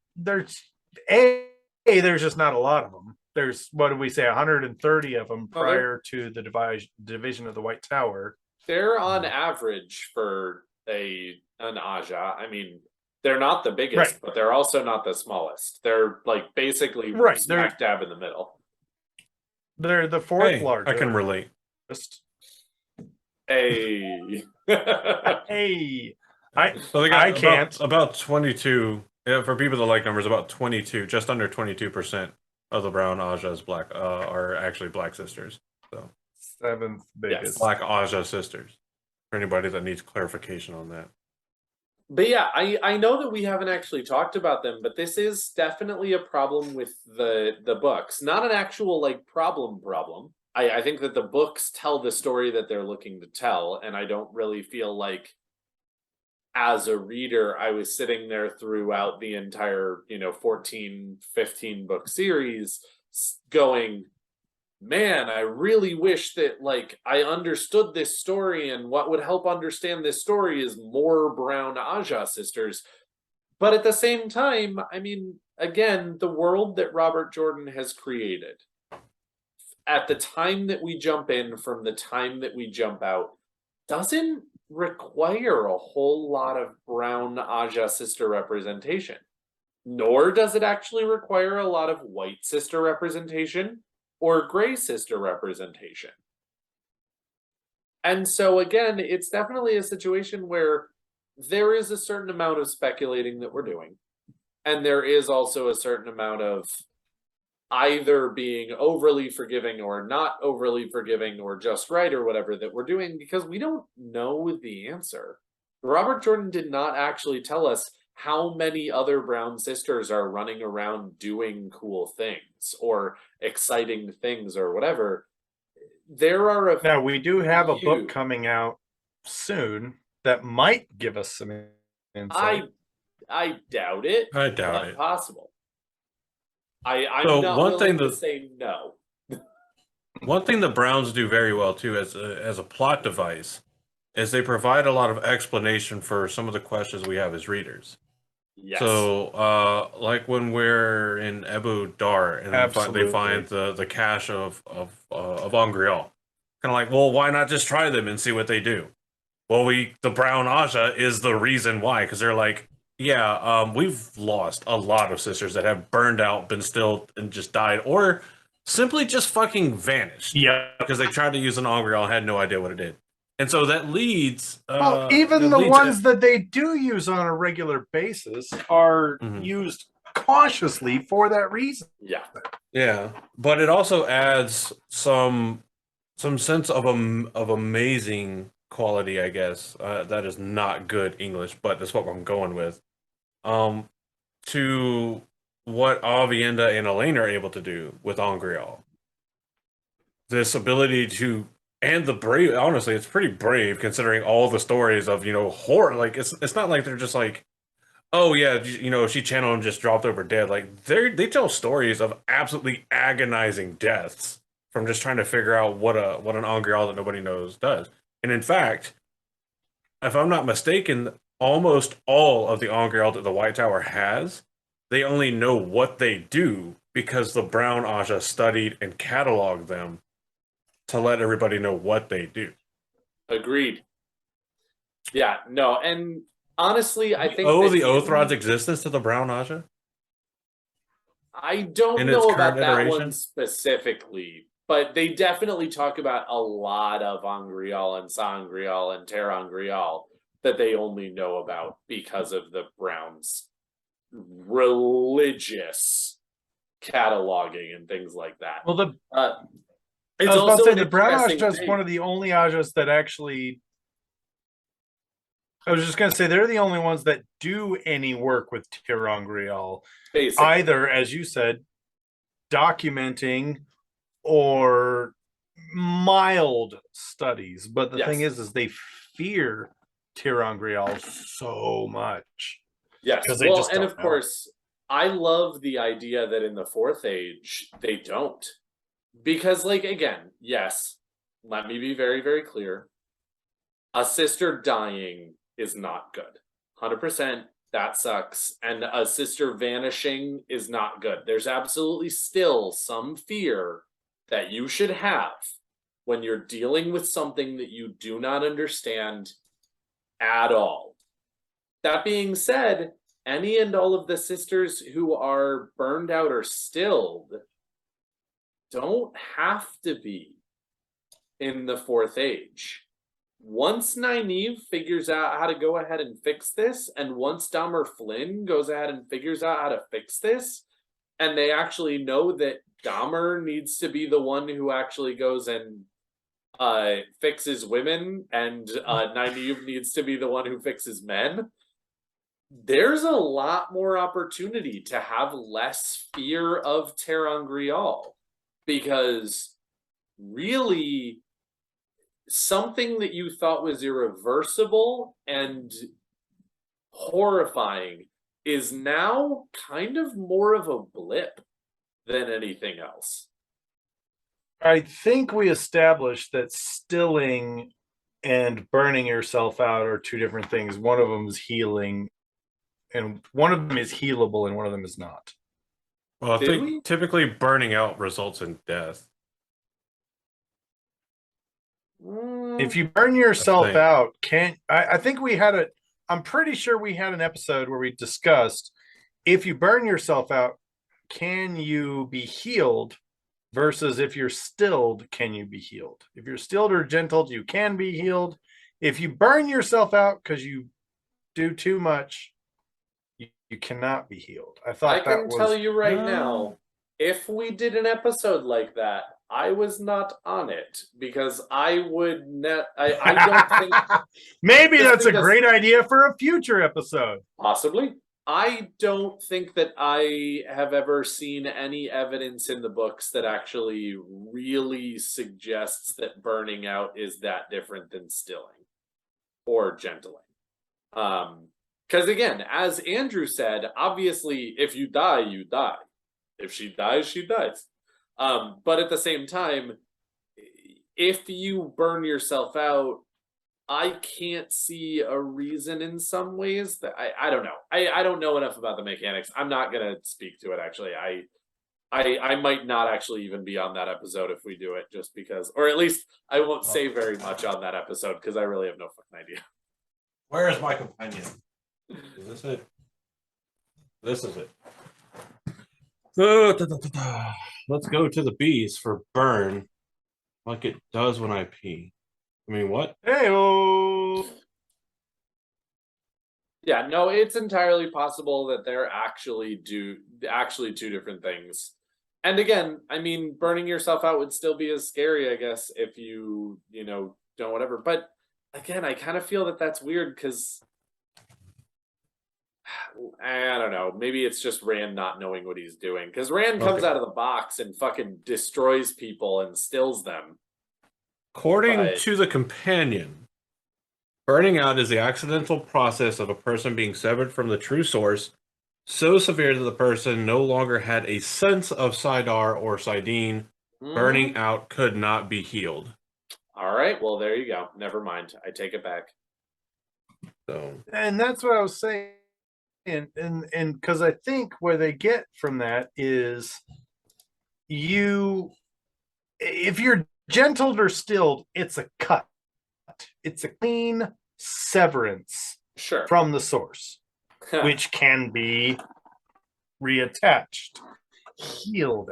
just not a lot of them. There's, what did we say, 130 of them prior to the division of the White Tower. They're on average for an Ajah. I mean, they're not the biggest, Right. but they're also not the smallest. They're like basically Right, smack dab in the middle. They're the fourth Hey, largest. I can relate. Hey. Hey, So they got I can't. about 22. Yeah, for people that like numbers, about 22, just under 22% of the Brown Ajah's are actually Black sisters. So Seventh biggest. Black Ajah sisters. For anybody that needs clarification on that. But yeah, I know that we haven't actually talked about them, but this is definitely a problem with the books. Not an actual like problem. I think that the books tell the story that they're looking to tell, and I don't really feel like as a reader I was sitting there throughout the entire 14 15 book series going, man, I really wish that like I understood this story, and what would help understand this story is more Brown Ajah sisters. But at the same time, I mean, again, the world that Robert Jordan has created, at the time that we jump in from the time that we jump out, doesn't require a whole lot of Brown Ajah sister representation. Nor does it actually require a lot of white sister representation or gray sister representation. And so again, it's definitely a situation where there is a certain amount of speculating that we're doing. And there is also a certain amount of either being overly forgiving or not overly forgiving or just right or whatever that we're doing, because we don't know the answer. Robert Jordan did not actually tell us how many other Brown sisters are running around doing cool things or exciting things or whatever. There are Now we do have a book coming out soon that might give us some insight. I doubt it. I doubt it. Possible. I'm So not one willing thing to say no. One thing the Browns do very well too, as a plot device, is they provide a lot of explanation for some of the questions we have as readers. Yes. So, like when we're in Abu Dar and they find the cache of Angreal, kind of like, well, why not just try them and see what they do? Well, the Brown Ajah is the reason why, because they're like, yeah, we've lost a lot of sisters that have burned out, been stilled, and just died, or simply just fucking vanished. Yeah, because they tried to use an Angreal, had no idea what it did. And so that leads. Well, even the ones that they do use on a regular basis are used cautiously for that reason. Yeah. Yeah, but it also adds some sense of amazing quality, I guess. That is not good English, but that's what I'm going with. To what Avienda and Elaine are able to do with Angreal. This ability to. And the brave, honestly, it's pretty brave considering all the stories of, horror. Like, it's not like they're just like, oh yeah, she channeled and just dropped over dead. Like they tell stories of absolutely agonizing deaths from just trying to figure out what an Angreal that nobody knows does. And in fact, if I'm not mistaken, almost all of the Angreal that the White Tower has, they only know what they do because the Brown Ajah studied and cataloged them to let everybody know what they do. Agreed. Yeah, no, and honestly, I think Oh, that the Oath Rod's existence to the Brown Ajah I don't in its know current about that one iteration. specifically, but they definitely talk about a lot of Angreal and Sangreal and Terangreal that they only know about because of the Browns' religious cataloging and things like that. Well, the It's I was about to also say an the Brown interesting Ajah is thing. one of the only Ajas that actually. I was just going to say they're the only ones that do any work with Tirangrial, Basically. either, as you said, documenting or mild studies. But the thing Yes. is they fear Tirangrial so much. Yes. 'Cause they Well, just and don't of know. course, I love the idea that in the Fourth Age they don't. Because, like, again, yes, let me be very, very clear. A sister dying is not good. 100%, that sucks. And a sister vanishing is not good. There's absolutely still some fear that you should have when you're dealing with something that you do not understand at all. That being said, any and all of the sisters who are burned out or stilled don't have to be in the Fourth Age. Once Nynaeve figures out how to go ahead and fix this, and once Dahmer Flynn goes ahead and figures out how to fix this, and they actually know that Dahmer needs to be the one who actually goes and fixes women, and Nynaeve needs to be the one who fixes men, there's a lot more opportunity to have less fear of Terangrial. Because really, something that you thought was irreversible and horrifying is now kind of more of a blip than anything else. I think we established that stilling and burning yourself out are two different things. One of them is healing, and one of them is healable, and one of them is not. Well, I Did think we? typically burning out results in death. If you burn yourself think. out, I think we had a I'm pretty sure we had an episode where we discussed if you burn yourself out, can you be healed versus if you're stilled, can you be healed? If you're stilled or gentled, you can be healed. If you burn yourself out because you do too much, you cannot be healed. I I thought that can was tell you right now, if we did an episode like that, I was not on it because I would not. I don't think maybe just that's a because- great idea for a future episode. possibly. I don't think that I have ever seen any evidence in the books that actually really suggests that burning out is that different than stilling or gentling. Because again, as Andrew said, obviously, if you die, you die. If she dies, she dies. But at the same time, if you burn yourself out, I can't see a reason in some ways that I don't know. I don't know enough about the mechanics. I'm not gonna speak to it actually. I might not actually even be on that episode if we do it, just because, or at least I won't say very much on that episode because I really have no fucking idea. Where is my companion? Is this it? This is it. Let's go to the bees for burn, like it does when I pee. I mean, what? Hey-oh. Yeah, no, it's entirely possible that they're actually two different things. And again, I mean, burning yourself out would still be as scary, I guess, if you don't whatever. But again, I kind of feel that that's weird because I don't know. Maybe it's just Rand not knowing what he's doing. Because Rand comes Okay. out of the box and fucking destroys people and stills them. According But- to the companion, Burning out is the accidental process of a person being severed from the true source, so severe that the person no longer had a sense of Sidar or Sidene. Burning out could not be healed. All right, well, there you go. Never mind. I take it back. So, And that's what I was saying. And because I think where they get from that is if you're gentled or stilled, it's a cut. It's a clean severance Sure. from the source, which can be reattached, healed,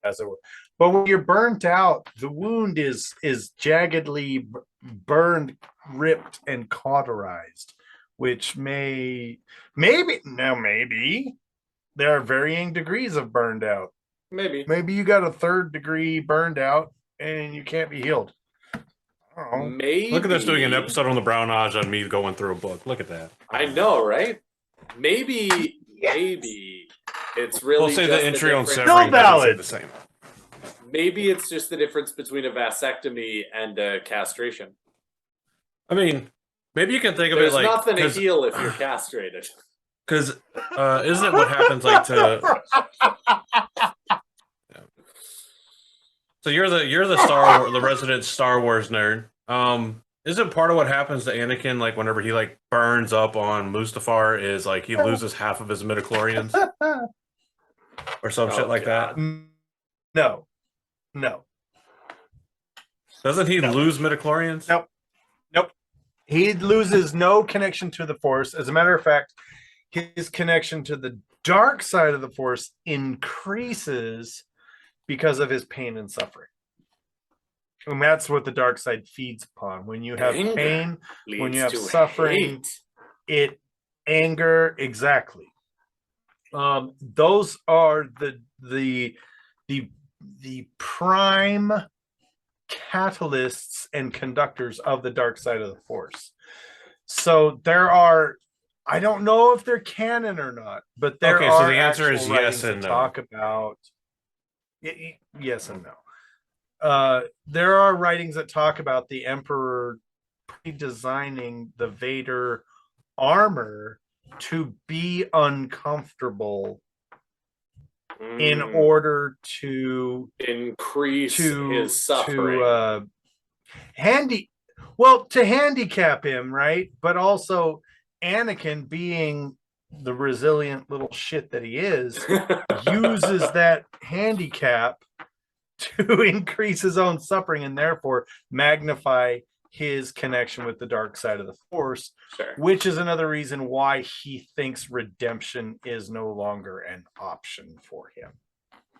as it were. But when you're burnt out, the wound is jaggedly burned, ripped, and cauterized, which maybe there are varying degrees of burned out. Maybe you got a 3rd degree burned out and you can't be healed. Maybe. look at us doing an episode on the Brown Ajah and me going through a book. Look at that. I know, right? Maybe it's really We'll say just the entry on difference- severing doesn't say valid. the same. Maybe it's just the difference between a vasectomy and a castration. I mean, maybe you can think of There's it like nothing to heal if you're castrated. because isn't it what happens like to? So you're the resident Star Wars nerd. Isn't part of what happens to Anakin like whenever he like burns up on Mustafar is like he loses half of his midichlorians or some shit like that? No. Doesn't he No. lose midichlorians? Nope. He loses no connection to the Force. As a matter of fact, his connection to the dark side of the Force increases because of his pain and suffering. And that's what the dark side feeds upon. When you have Anger pain, when you have leads to suffering, hate. anger, exactly. Those are the prime catalysts and conductors of the dark side of the Force. So there are, I don't know if they're canon or not, but there Okay, are so the answer is actual yes writings and that no. talk about yes and no. There are writings that talk about the Emperor designing the Vader armor to be uncomfortable in order to increase his suffering. to handicap him, right? But also Anakin, being the resilient little shit that he is, uses that handicap to increase his own suffering and therefore magnify his connection with the dark side of the Force, Sure. which is another reason why he thinks redemption is no longer an option for him.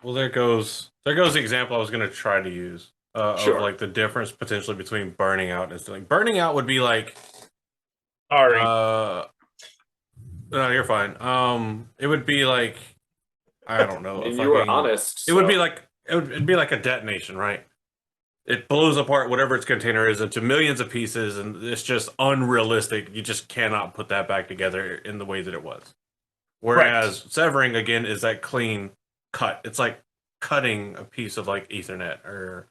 Well, there goes the example I was going to try to use Sure. of like the difference potentially between burning out and stealing. Burning out would be like, Ari, no, you're fine. It would be like, I don't know. And you were honest. It would be like it'd be like a detonation, right? It blows apart whatever its container is into millions of pieces, and it's just unrealistic. You just cannot put that back together in the way that it was. Whereas severing again is that clean cut. It's like cutting a piece of like Ethernet, or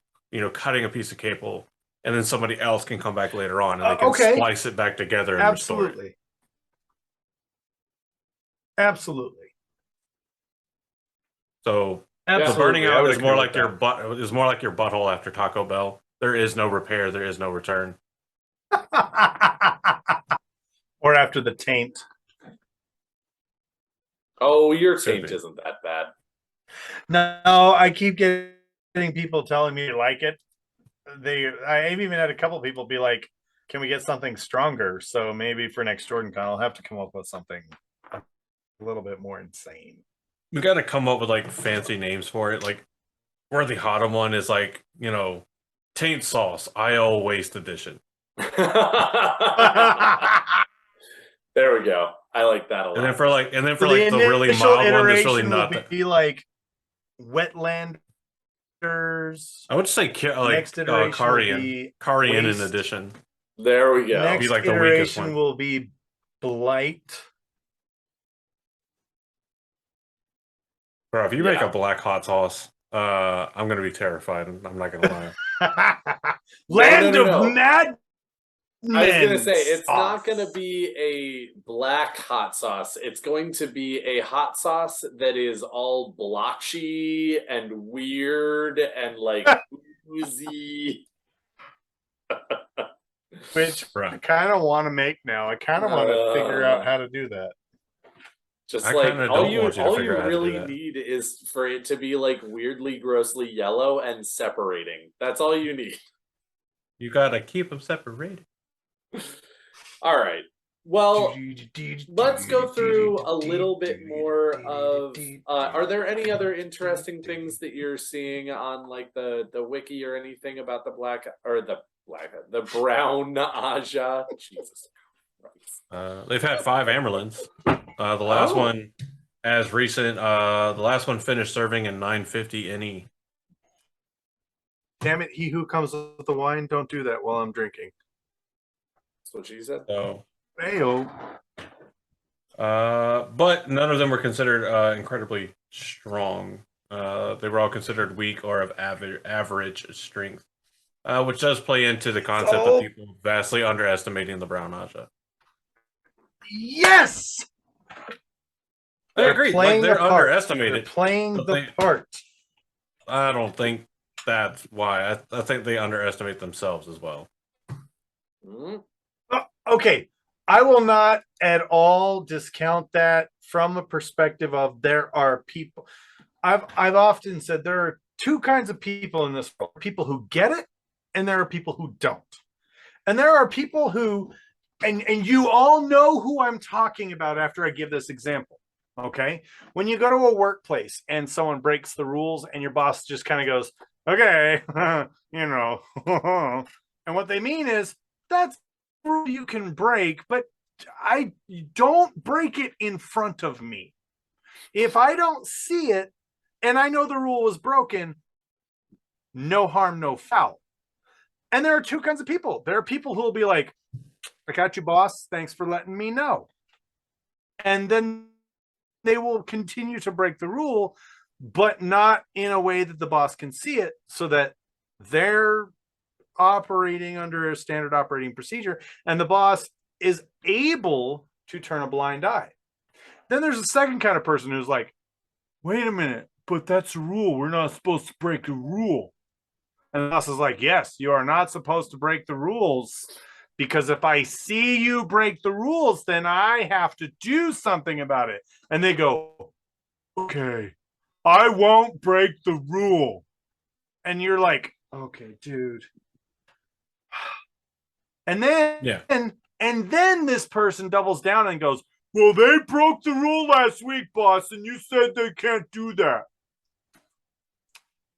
cutting a piece of cable, and then somebody else can come back later on and they can splice it back together and restore it. Absolutely. So Absolutely. the burning I out would is agree more with like your that. butt is more like your butthole after Taco Bell. There is no repair, there is no return. Or after the taint. Oh, your Could taint be. isn't that bad. No, I keep getting people telling me they like it. I've even had a couple people be like, "Can we get something stronger?" So maybe for next Jordan Con, I'll have to come up with something a little bit more insane. We got to come up with like fancy names for it. Like, where the hotter one is like, taint sauce, IO waste edition. There we go. I like that a lot. And then for So the really initial mild one, there's really iteration not will that. be like Wetlanders. I would just say like Next iteration will Karian be in waste. edition. There we go. Next Be like the weakest iteration one. will be Blight. Bro, if you make Yeah. a black hot sauce, I'm gonna be terrified. I'm not gonna lie. Land no, of no. Madness. I was gonna say men's it's not sauce. gonna be a black hot sauce. It's going to be a hot sauce that is all blotchy and weird and like oozy. Which I Right. kind of want to make now. I kind of want to figure out how to do that. Just I like kinda all don't you want you to all figure you out how to do really that. need is for it to be like weirdly grossly yellow and separating. That's all you need. You gotta keep them separated. All right. Well, let's go through a little bit more of are there any other interesting things that you're seeing on like the wiki or anything about the brown Aja? Jesus Christ. They've had 5 Amerlins. The last Oh. one, as recent, the last one finished serving in 950 NE. Damn it, he who comes with the wine, don't do that while I'm drinking. That's what she said. So, Heyo. but none of them were considered incredibly strong. They were all considered weak or of average strength, which does play into the concept of people vastly underestimating the Brown Ajah. Yes! I agree. Like, they're underestimated. They're playing but the part. I don't think that's why. I think they underestimate themselves as well. Mhm. Okay, I will not at all discount that from the perspective of there are people. I've often said there are 2 kinds of people in this world: people who get it, and there are people who don't. And there are people who, and you all know who I'm talking about after I give this example. Okay, when you go to a workplace and someone breaks the rules, and your boss just kind of goes, "Okay, you know," and what they mean is that's rule you can break, but I don't break it in front of me. If I don't see it and I know the rule was broken, no harm, no foul. And there are 2 kinds of people. There are people who will be like, "I got you, boss. Thanks for letting me know." And then they will continue to break the rule, but not in a way that the boss can see it, so that they're operating under a standard operating procedure, and the boss is able to turn a blind eye. Then there's a second kind of person who's like, "Wait a minute, but that's a rule. We're not supposed to break a rule." And the boss is like, "Yes, you are not supposed to break the rules, because if I see you break the rules, then I have to do something about it." And they go, "Okay, I won't break the rule." And you're like, "Okay, dude." And then, Yeah. and then this person doubles down and goes, "Well, they broke the rule last week, boss, and you said they can't do that."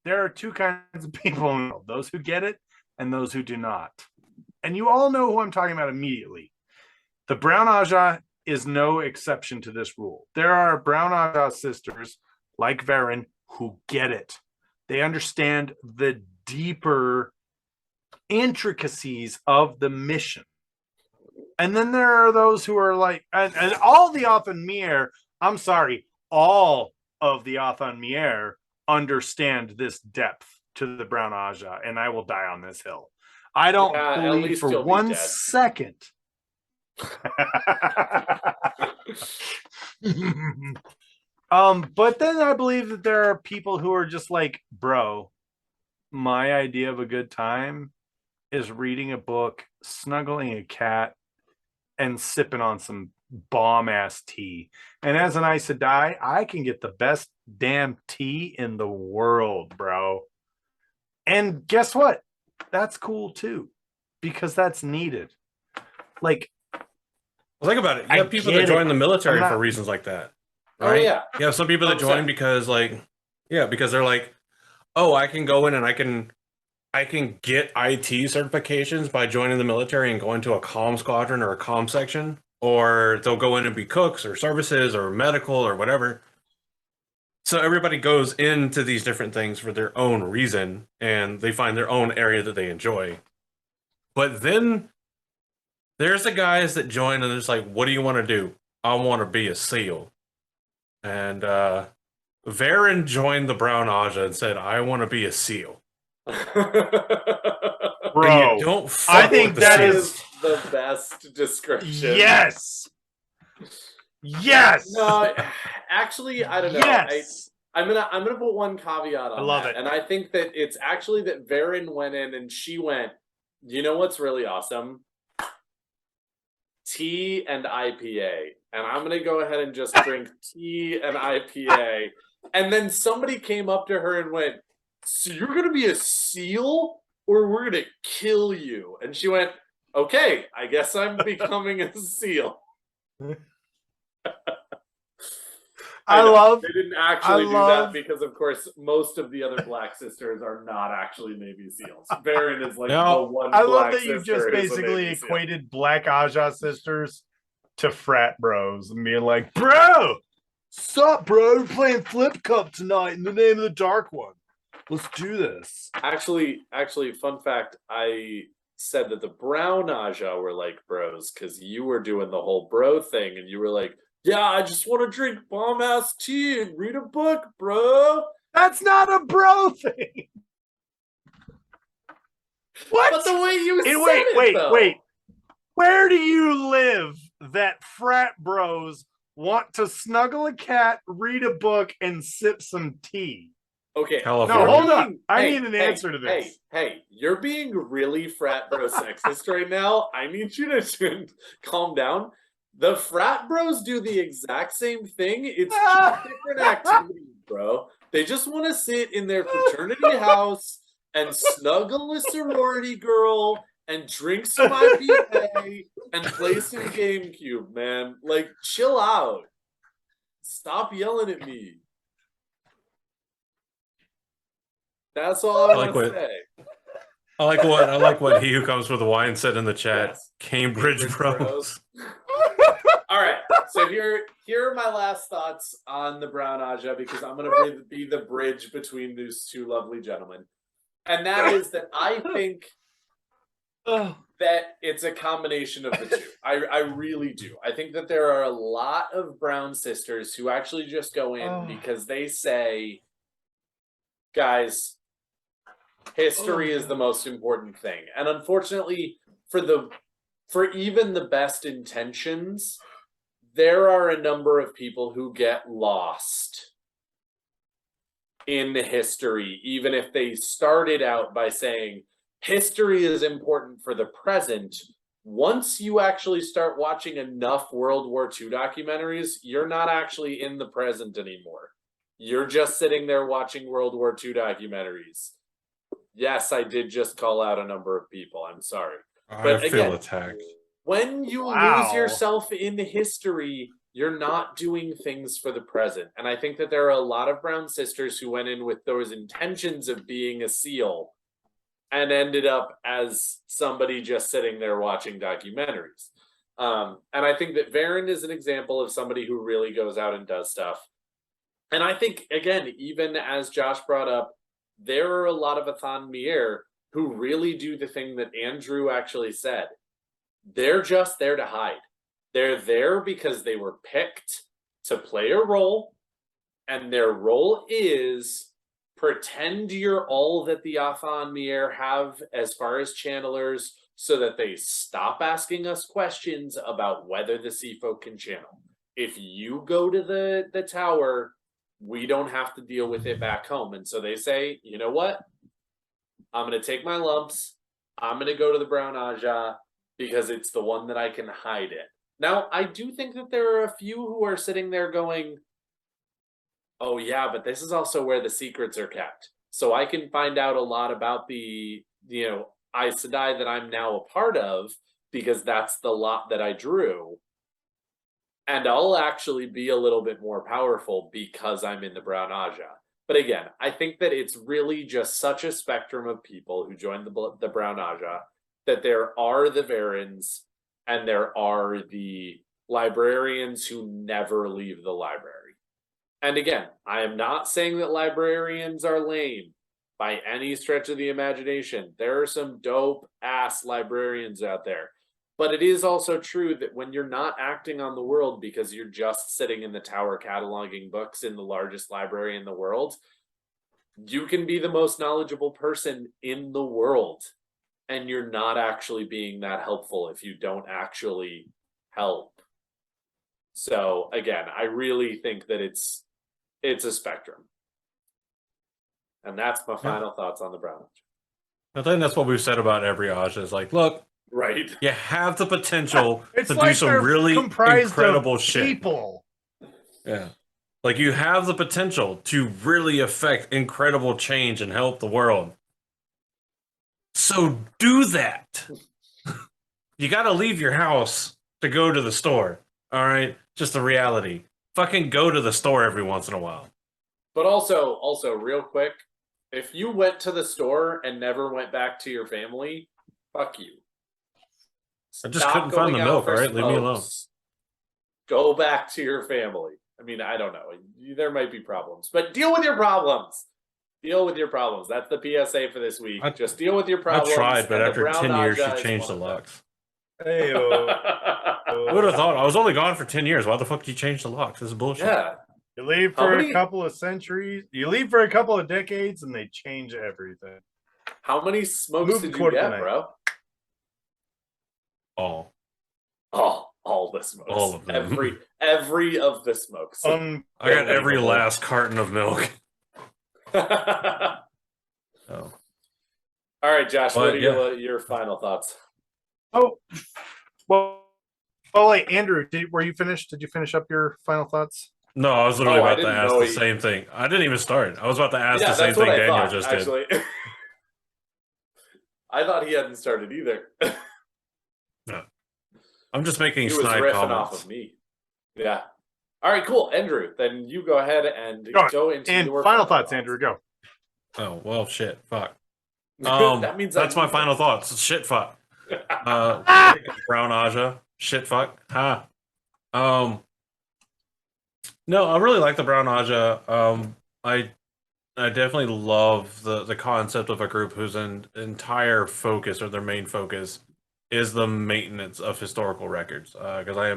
There are 2 kinds of people in the world: those who get it and those who do not. And you all know who I'm talking about immediately. The Brown Ajah is no exception to this rule. There are Brown Ajah sisters like Varen who get it. They understand the deeper intricacies of the mission. And then there are those who are like, and all the Othon-Mier, I'm sorry, all of the Othon-Mier understand this depth to the Brown Ajah, and I will die on this hill. I don't believe for 1 second. But then I believe that there are people who are just like, "Bro, my idea of a good time is reading a book, snuggling a cat, and sipping on some bomb ass tea. And as an Aes Sedai, I can get the best damn tea in the world, bro." And guess what? That's cool too, because that's needed. Like, Well, think about it. You I have people get that join it. the military I'm not- for reasons like that, Oh, right? yeah. You have some people that join 100%. because, like, yeah, because they're like, "Oh, I can go in and I can get IT certifications by joining the military and going to a comm squadron or a comm section," or they'll go in and be cooks or services or medical or whatever. So everybody goes into these different things for their own reason, and they find their own area that they enjoy. But then there's the guys that join and it's like, "What do you want to do?" "I want to be a SEAL." And Varen joined the Brown Ajah and said, "I want to be a SEAL." bro, And you don't I fuck think with the that SEALs. is the best description. Yes. Yes. No, actually, I don't know. Yes. I'm gonna put one caveat on I love that. it. And I think that it's actually that Varen went in and she went, you know what's really awesome? Tea and IPA. And I'm gonna go ahead and just drink tea and IPA. And then somebody came up to her and went, so you're gonna be a seal or we're gonna kill you? And she went, okay, I guess I'm becoming a seal. I know, love. they didn't actually do love- that because, of course, most of the other Black sisters are not actually Navy SEAls. Varen is like No, the one. I Black love that you sister just who's a basically Navy SEAL. equated Black Ajah sisters to frat bros and being like, bro, sup, bro? We're playing Flip Cup tonight in the name of the Dark One. Let's do this. Actually, fun fact: I said that the Brown Ajah were like bros because you were doing the whole bro thing, and you were like, "Yeah, I just want to drink bomb ass tea and read a book, bro." That's not a bro thing. What? But the way you said wait, it, wait, though. wait. Where do you live that frat bros want to snuggle a cat, read a book, and sip some tea? Okay, California. No, you're hold on. being- I hey, need an hey, answer to this. Hey, you're being really frat bro sexist right now. I need you to calm down. The frat bros do the exact same thing. It's just different activities, bro. They just want to sit in their fraternity house and snuggle a sorority girl and drink some IPA and play some GameCube, man. Like, chill out. Stop yelling at me. That's all I like want to what- say. I like what he who comes with the wine said in the chat. Yes. Cambridge, Cambridge Bros. Bros. All right, so here are my last thoughts on the Brown Ajah because I'm going to be the bridge between these two lovely gentlemen, and that is that I think that it's a combination of the two. I really do. I think that there are a lot of Brown sisters who actually just go in because they say, guys, history is the most important thing. And unfortunately, for even the best intentions, there are a number of people who get lost in history, even if they started out by saying history is important for the present. Once you actually start watching enough World War II documentaries, you're not actually in the present anymore. You're just sitting there watching World War II documentaries. Yes, I did just call out a number of people. I'm sorry. I But feel again, attacked. when you lose yourself in history, you're not doing things for the present. And I think that there are a lot of Brown sisters who went in with those intentions of being a SEAL and ended up as somebody just sitting there watching documentaries. And I think that Varen is an example of somebody who really goes out and does stuff. And I think, again, even as Josh brought up, there are a lot of Athan Mier who really do the thing that Andrew actually said. They're just there to hide. They're there because they were picked to play a role, and their role is pretend you're all that the Athan Mier have as far as channelers so that they stop asking us questions about whether the sea folk can channel. If you go to the tower, we don't have to deal with it back home. And so they say, you know what? I'm going to take my lumps. I'm going to go to the Brown Ajah because it's the one that I can hide in. Now, I do think that there are a few who are sitting there going, oh yeah, but this is also where the secrets are kept. So I can find out a lot about the, Aes Sedai that I'm now a part of because that's the lot that I drew. And I'll actually be a little bit more powerful because I'm in the Brown Ajah. But again, I think that it's really just such a spectrum of people who join the Brown Ajah that there are the Varens and there are the librarians who never leave the library. And again, I am not saying that librarians are lame by any stretch of the imagination. There are some dope ass librarians out there. But it is also true that when you're not acting on the world because you're just sitting in the tower cataloging books in the largest library in the world, you can be the most knowledgeable person in the world and you're not actually being that helpful if you don't actually help. So again, I really think that it's a spectrum. And that's my final thoughts on the Brown Ajah. I think that's what we've said about every Ajah is like, look, Right. you have the potential It's to do like some they're really comprised incredible of shit. people. Yeah. Like you have the potential to really affect incredible change and help the world. So do that. You got to leave your house to go to the store. All right? Just the reality. Fucking go to the store every once in a while. But also real quick, if you went to the store and never went back to your family, fuck you. I just Stop couldn't find the going out milk, for all right? Leave me alone. smokes. Go back to your family. I mean, I don't know. There might be problems, but deal with your problems. Deal with your problems. That's the PSA for this week. Just deal with your I problems. tried, but and the after Brown 10 years, Ajah she is changed the one of them. locks. Hey, Who would have thought? I was only gone for 10 years. Why the fuck did you change the locks? This is bullshit. Yeah. you leave How for many- a couple of centuries, you leave for a couple of decades, and they change everything. How many smokes Move did you quarter get, tonight. bro? All. All the smokes. All of them. Every of the smokes. I got every Unbelievable. last carton of milk. All Oh. right, Josh. But, what are your final thoughts? Oh, well, wait, Andrew, were you finished? Did you finish up your final thoughts? No, I was literally Oh, I about to didn't ask know the he- same thing. I didn't even start. I was about to ask Yeah, the same that's what thing I Daniel thought. just Actually, I thought he hadn't started either. did. No. I'm just making He was snide riffing comments. off of me. Yeah. All right, cool, Andrew. Then you go ahead and Go on. go into And your final thoughts, Andrew, go. Oh, well, shit. Fuck. That means That's I my do final first. thoughts. Shit, fuck. Brown Ajah. Shit, fuck. Ha. No, I really like the Brown Ajah. I definitely love the concept of a group whose entire focus or their main focus is the maintenance of historical records. Because I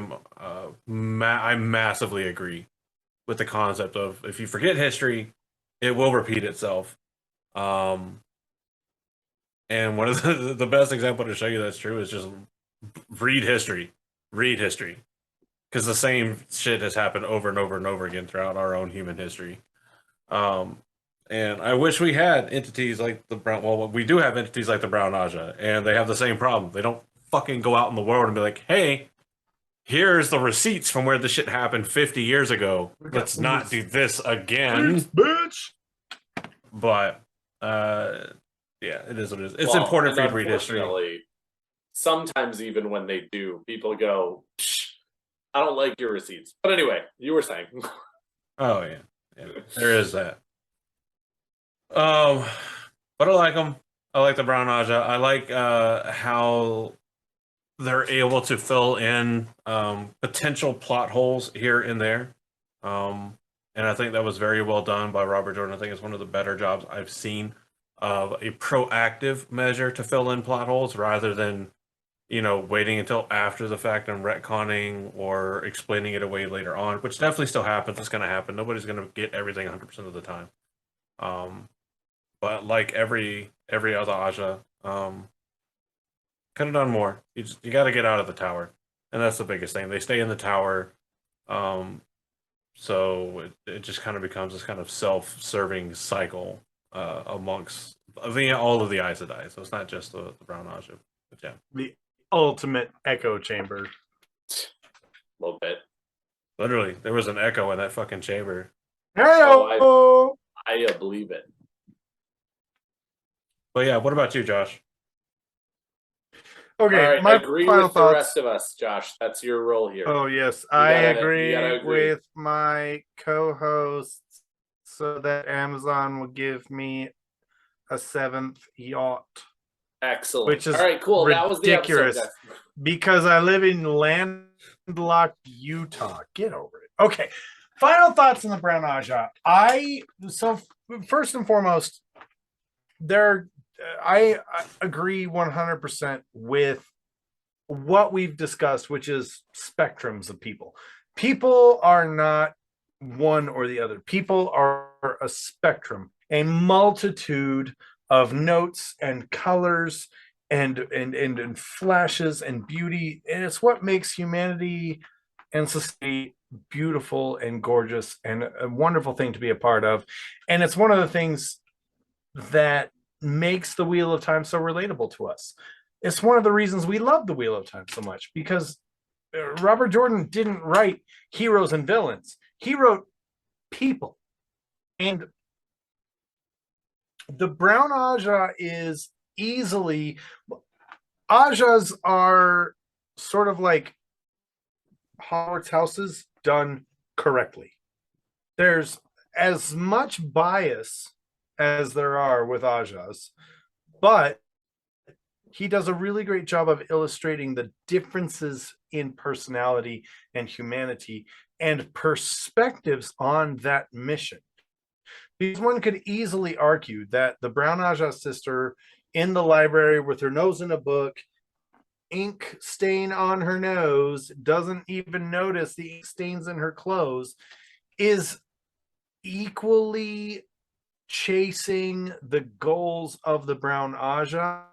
massively agree with the concept of if you forget history, it will repeat itself. And one of the best example to show you that's true is just read history. Read history. Because the same shit has happened over and over and over again throughout our own human history. And I wish we had entities like the Brown. Well, we do have entities like the Brown Ajah, and they have the same problem. They don't fucking go out in the world and be like, "Hey, here's the receipts from where this shit happened 50 years ago. Let's not do this again." Bitch. But yeah, it is what it is. It's Well, important for you and to read history. unfortunately, sometimes even when they do, people go, Psh, I don't like your receipts. But anyway, you were saying. Oh yeah, there is that. But I like them. I like the Brown Ajah. I like how they're able to fill in potential plot holes here and there. And I think that was very well done by Robert Jordan. I think it's one of the better jobs I've seen of a proactive measure to fill in plot holes rather than, waiting until after the fact and retconning or explaining it away later on, which definitely still happens. It's going to happen. Nobody's going to get everything 100% of the time. But like every other Ajah, could have done more. You got to get out of the tower, and that's the biggest thing. They stay in the tower, so it just kind of becomes this kind of self-serving cycle amongst all of the Aes Sedai. So it's not just the Brown Ajah, but yeah, The ultimate echo chamber. A little bit. literally there was an echo in that fucking chamber. Hey, I believe it. But yeah, what about you, Josh? okay, All right, my agree final with the thoughts. rest of us, Josh. That's your role here. Oh yes, You I gotta agree agree. with my co-hosts, so that Amazon will give me a 7th yacht Excellent. which is all right, cool. That was the ridiculous. episode, guys. because I live in landlocked Utah. Get over it. Okay. Final thoughts on the Brown Ajah. First and foremost, I agree 100% with what we've discussed, which is spectrums of people. People are not one or the other. People are a spectrum, a multitude of notes and colors and flashes and beauty, and it's what makes humanity and society beautiful and gorgeous and a wonderful thing to be a part of. And it's one of the things that makes the Wheel of Time so relatable to us. It's one of the reasons we love the Wheel of Time so much, because Robert Jordan didn't write heroes and villains. He wrote people. And the Brown Ajah is easily, Ajahs are sort of like Hogwarts houses done correctly. There's as much bias as there are with Ajahs, but he does a really great job of illustrating the differences in personality and humanity and perspectives on that mission. Because one could easily argue that the Brown Ajah sister in the library with her nose in a book, ink stain on her nose, doesn't even notice the ink stains in her clothes, is equally chasing the goals of the Brown Ajah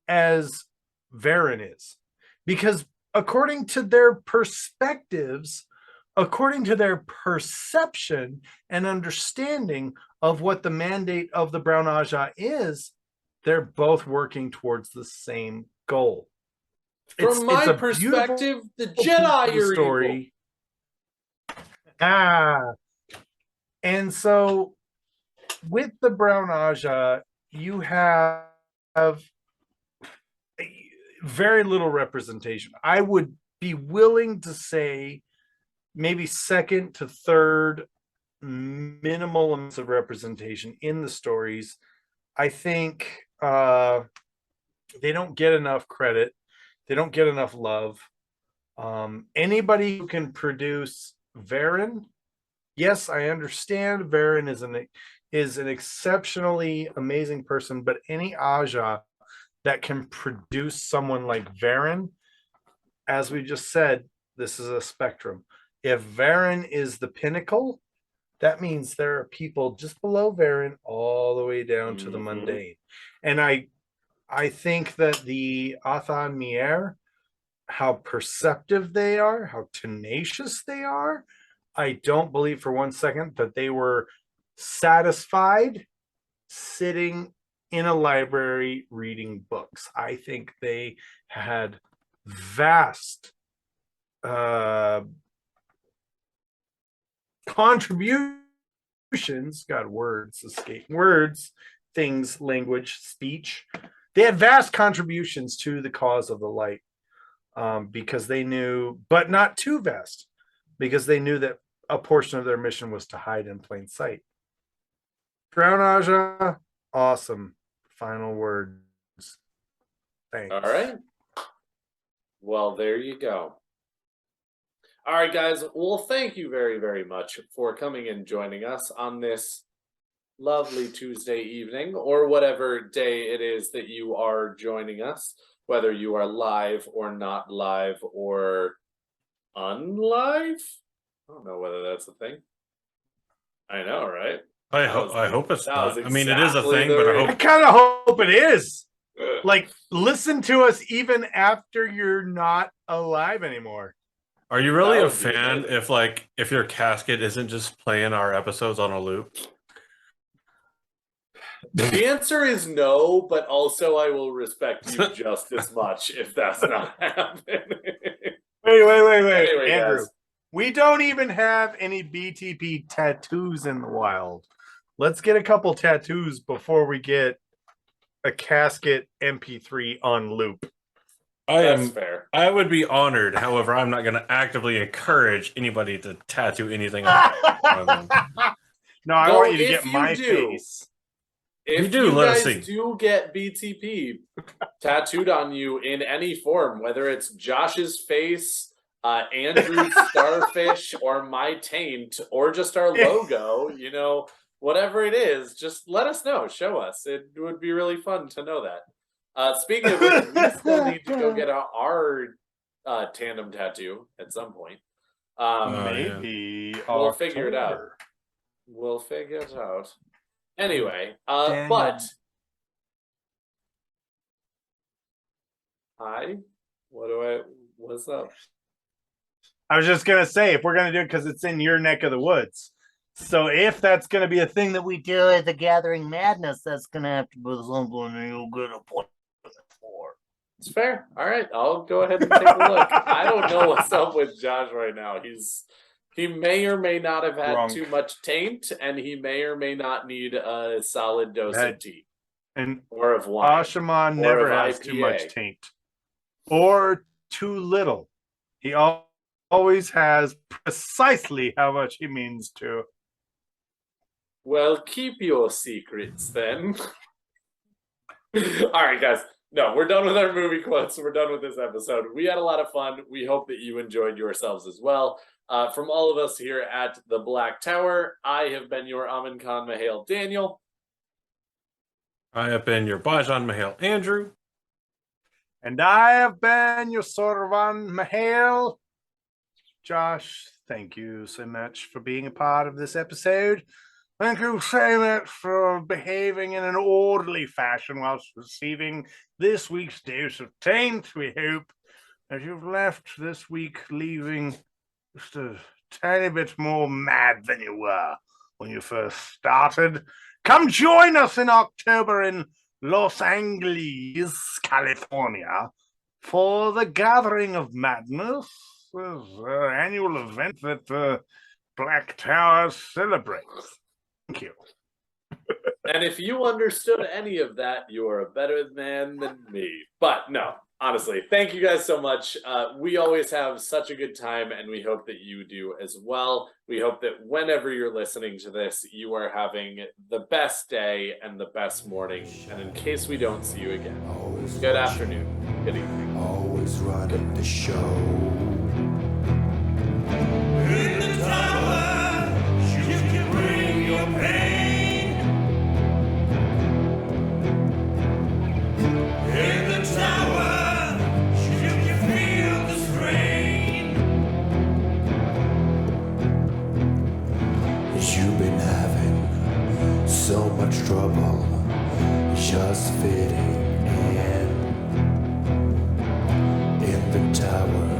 as Varen is. Because according to their perspectives, according to their perception and understanding of what the mandate of the Brown Ajah is, they're both working towards the same goal. From my perspective, the Jedi are story. Evil. And so with the Brown Ajah, you have very little representation. I would be willing to say maybe second to third minimal amounts of representation in the stories. I think they don't get enough credit. They don't get enough love. Anybody who can produce Varen, yes, I understand Varen is an exceptionally amazing person, but any Ajah that can produce someone like Varen, as we just said, this is a spectrum. If Varen is the pinnacle, that means there are people just below Varen all the way down to the mundane. And I think that the Athan Mier, how perceptive they are, how tenacious they are, I don't believe for one second that they were satisfied sitting in a library reading books. I think they had vast contributions, God, words escape, words, things, language, speech. They had vast contributions to the cause of the light, because they knew, but not too vast, because they knew that a portion of their mission was to hide in plain sight. Brown Ajah, awesome. Final words. Thanks. All right. Well, there you go. All right, guys. Well, thank you very, very much for coming and joining us on this lovely Tuesday evening, or whatever day it is that you are joining us, whether you are live or not live or unlive. I don't know whether that's a thing. I know, right? I hope it's not. I mean, it is a exactly thing, but I I hope. kind of hope it is. Like, listen to us even after you're not alive anymore. Are you really That a would be fan amazing. if your casket isn't just playing our episodes on a loop? The answer is no, but also I will respect you just as much if that's not happening. Wait, Anyway, Andrew. guys. We don't even have any BTP tattoos in the wild. Let's get a couple tattoos before we get a casket MP3 on loop. That's fair. I would be honored. However, I'm not going to actively encourage anybody to tattoo anything on them. No, I Though want you to if get you my do- face. If do, you let us guys see. do get BTP tattooed on you in any form, whether it's Josh's face, Andrew's starfish, or my taint, or just our logo, whatever it is, just let us know. Show us. It would be really fun to know that. Speaking of which, we still need to go get our tandem tattoo at some point. Maybe We'll figure it out. October. We'll figure it out. Anyway, Daniel. but Hi. What's up? I was just gonna say, if we're gonna do it because it's in your neck of the woods. So if that's gonna be a thing that we do at the Gathering Madness, that's gonna have to be something you'll get a point for. It's fair. All right, I'll go ahead and take a look. I don't know what's up with Josh right now. He may or may not have had Drunk. too much taint, and he may or may not need a solid dose of tea And or of wine. Ashaman Or never of has too much IPA. taint. Or too little. He always has precisely how much he means to. Well, keep your secrets then. All right, guys. No, we're done with our movie quotes. We're done with this episode. We had a lot of fun. We hope that you enjoyed yourselves as well. From all of us here at the Black Tower, I have been your Amin Khan Mahale Daniel. I have been your Bajan Mahale Andrew. And I have been your Sorvan Mahale. Josh, thank you so much for being a part of this episode. Thank you so much for behaving in an orderly fashion whilst receiving this week's dose of taint. We hope that you've left this week leaving just a tiny bit more mad than you were when you first started. Come join us in October in Los Angeles, California, for the Gathering of Madness, this annual event that the Black Tower celebrates. Thank you. And if you understood any of that, you are a better man than me. But no, honestly, thank you guys so much. We always have such a good time, and we hope that you do as well. We hope that whenever you're listening to this, you are having the best day and the best morning. And in case we don't see you again, good afternoon, good evening. Always running the show. In the tower, you can bring your pain. In the tower, you can feel the strain. You've been having so much trouble just fitting in the tower.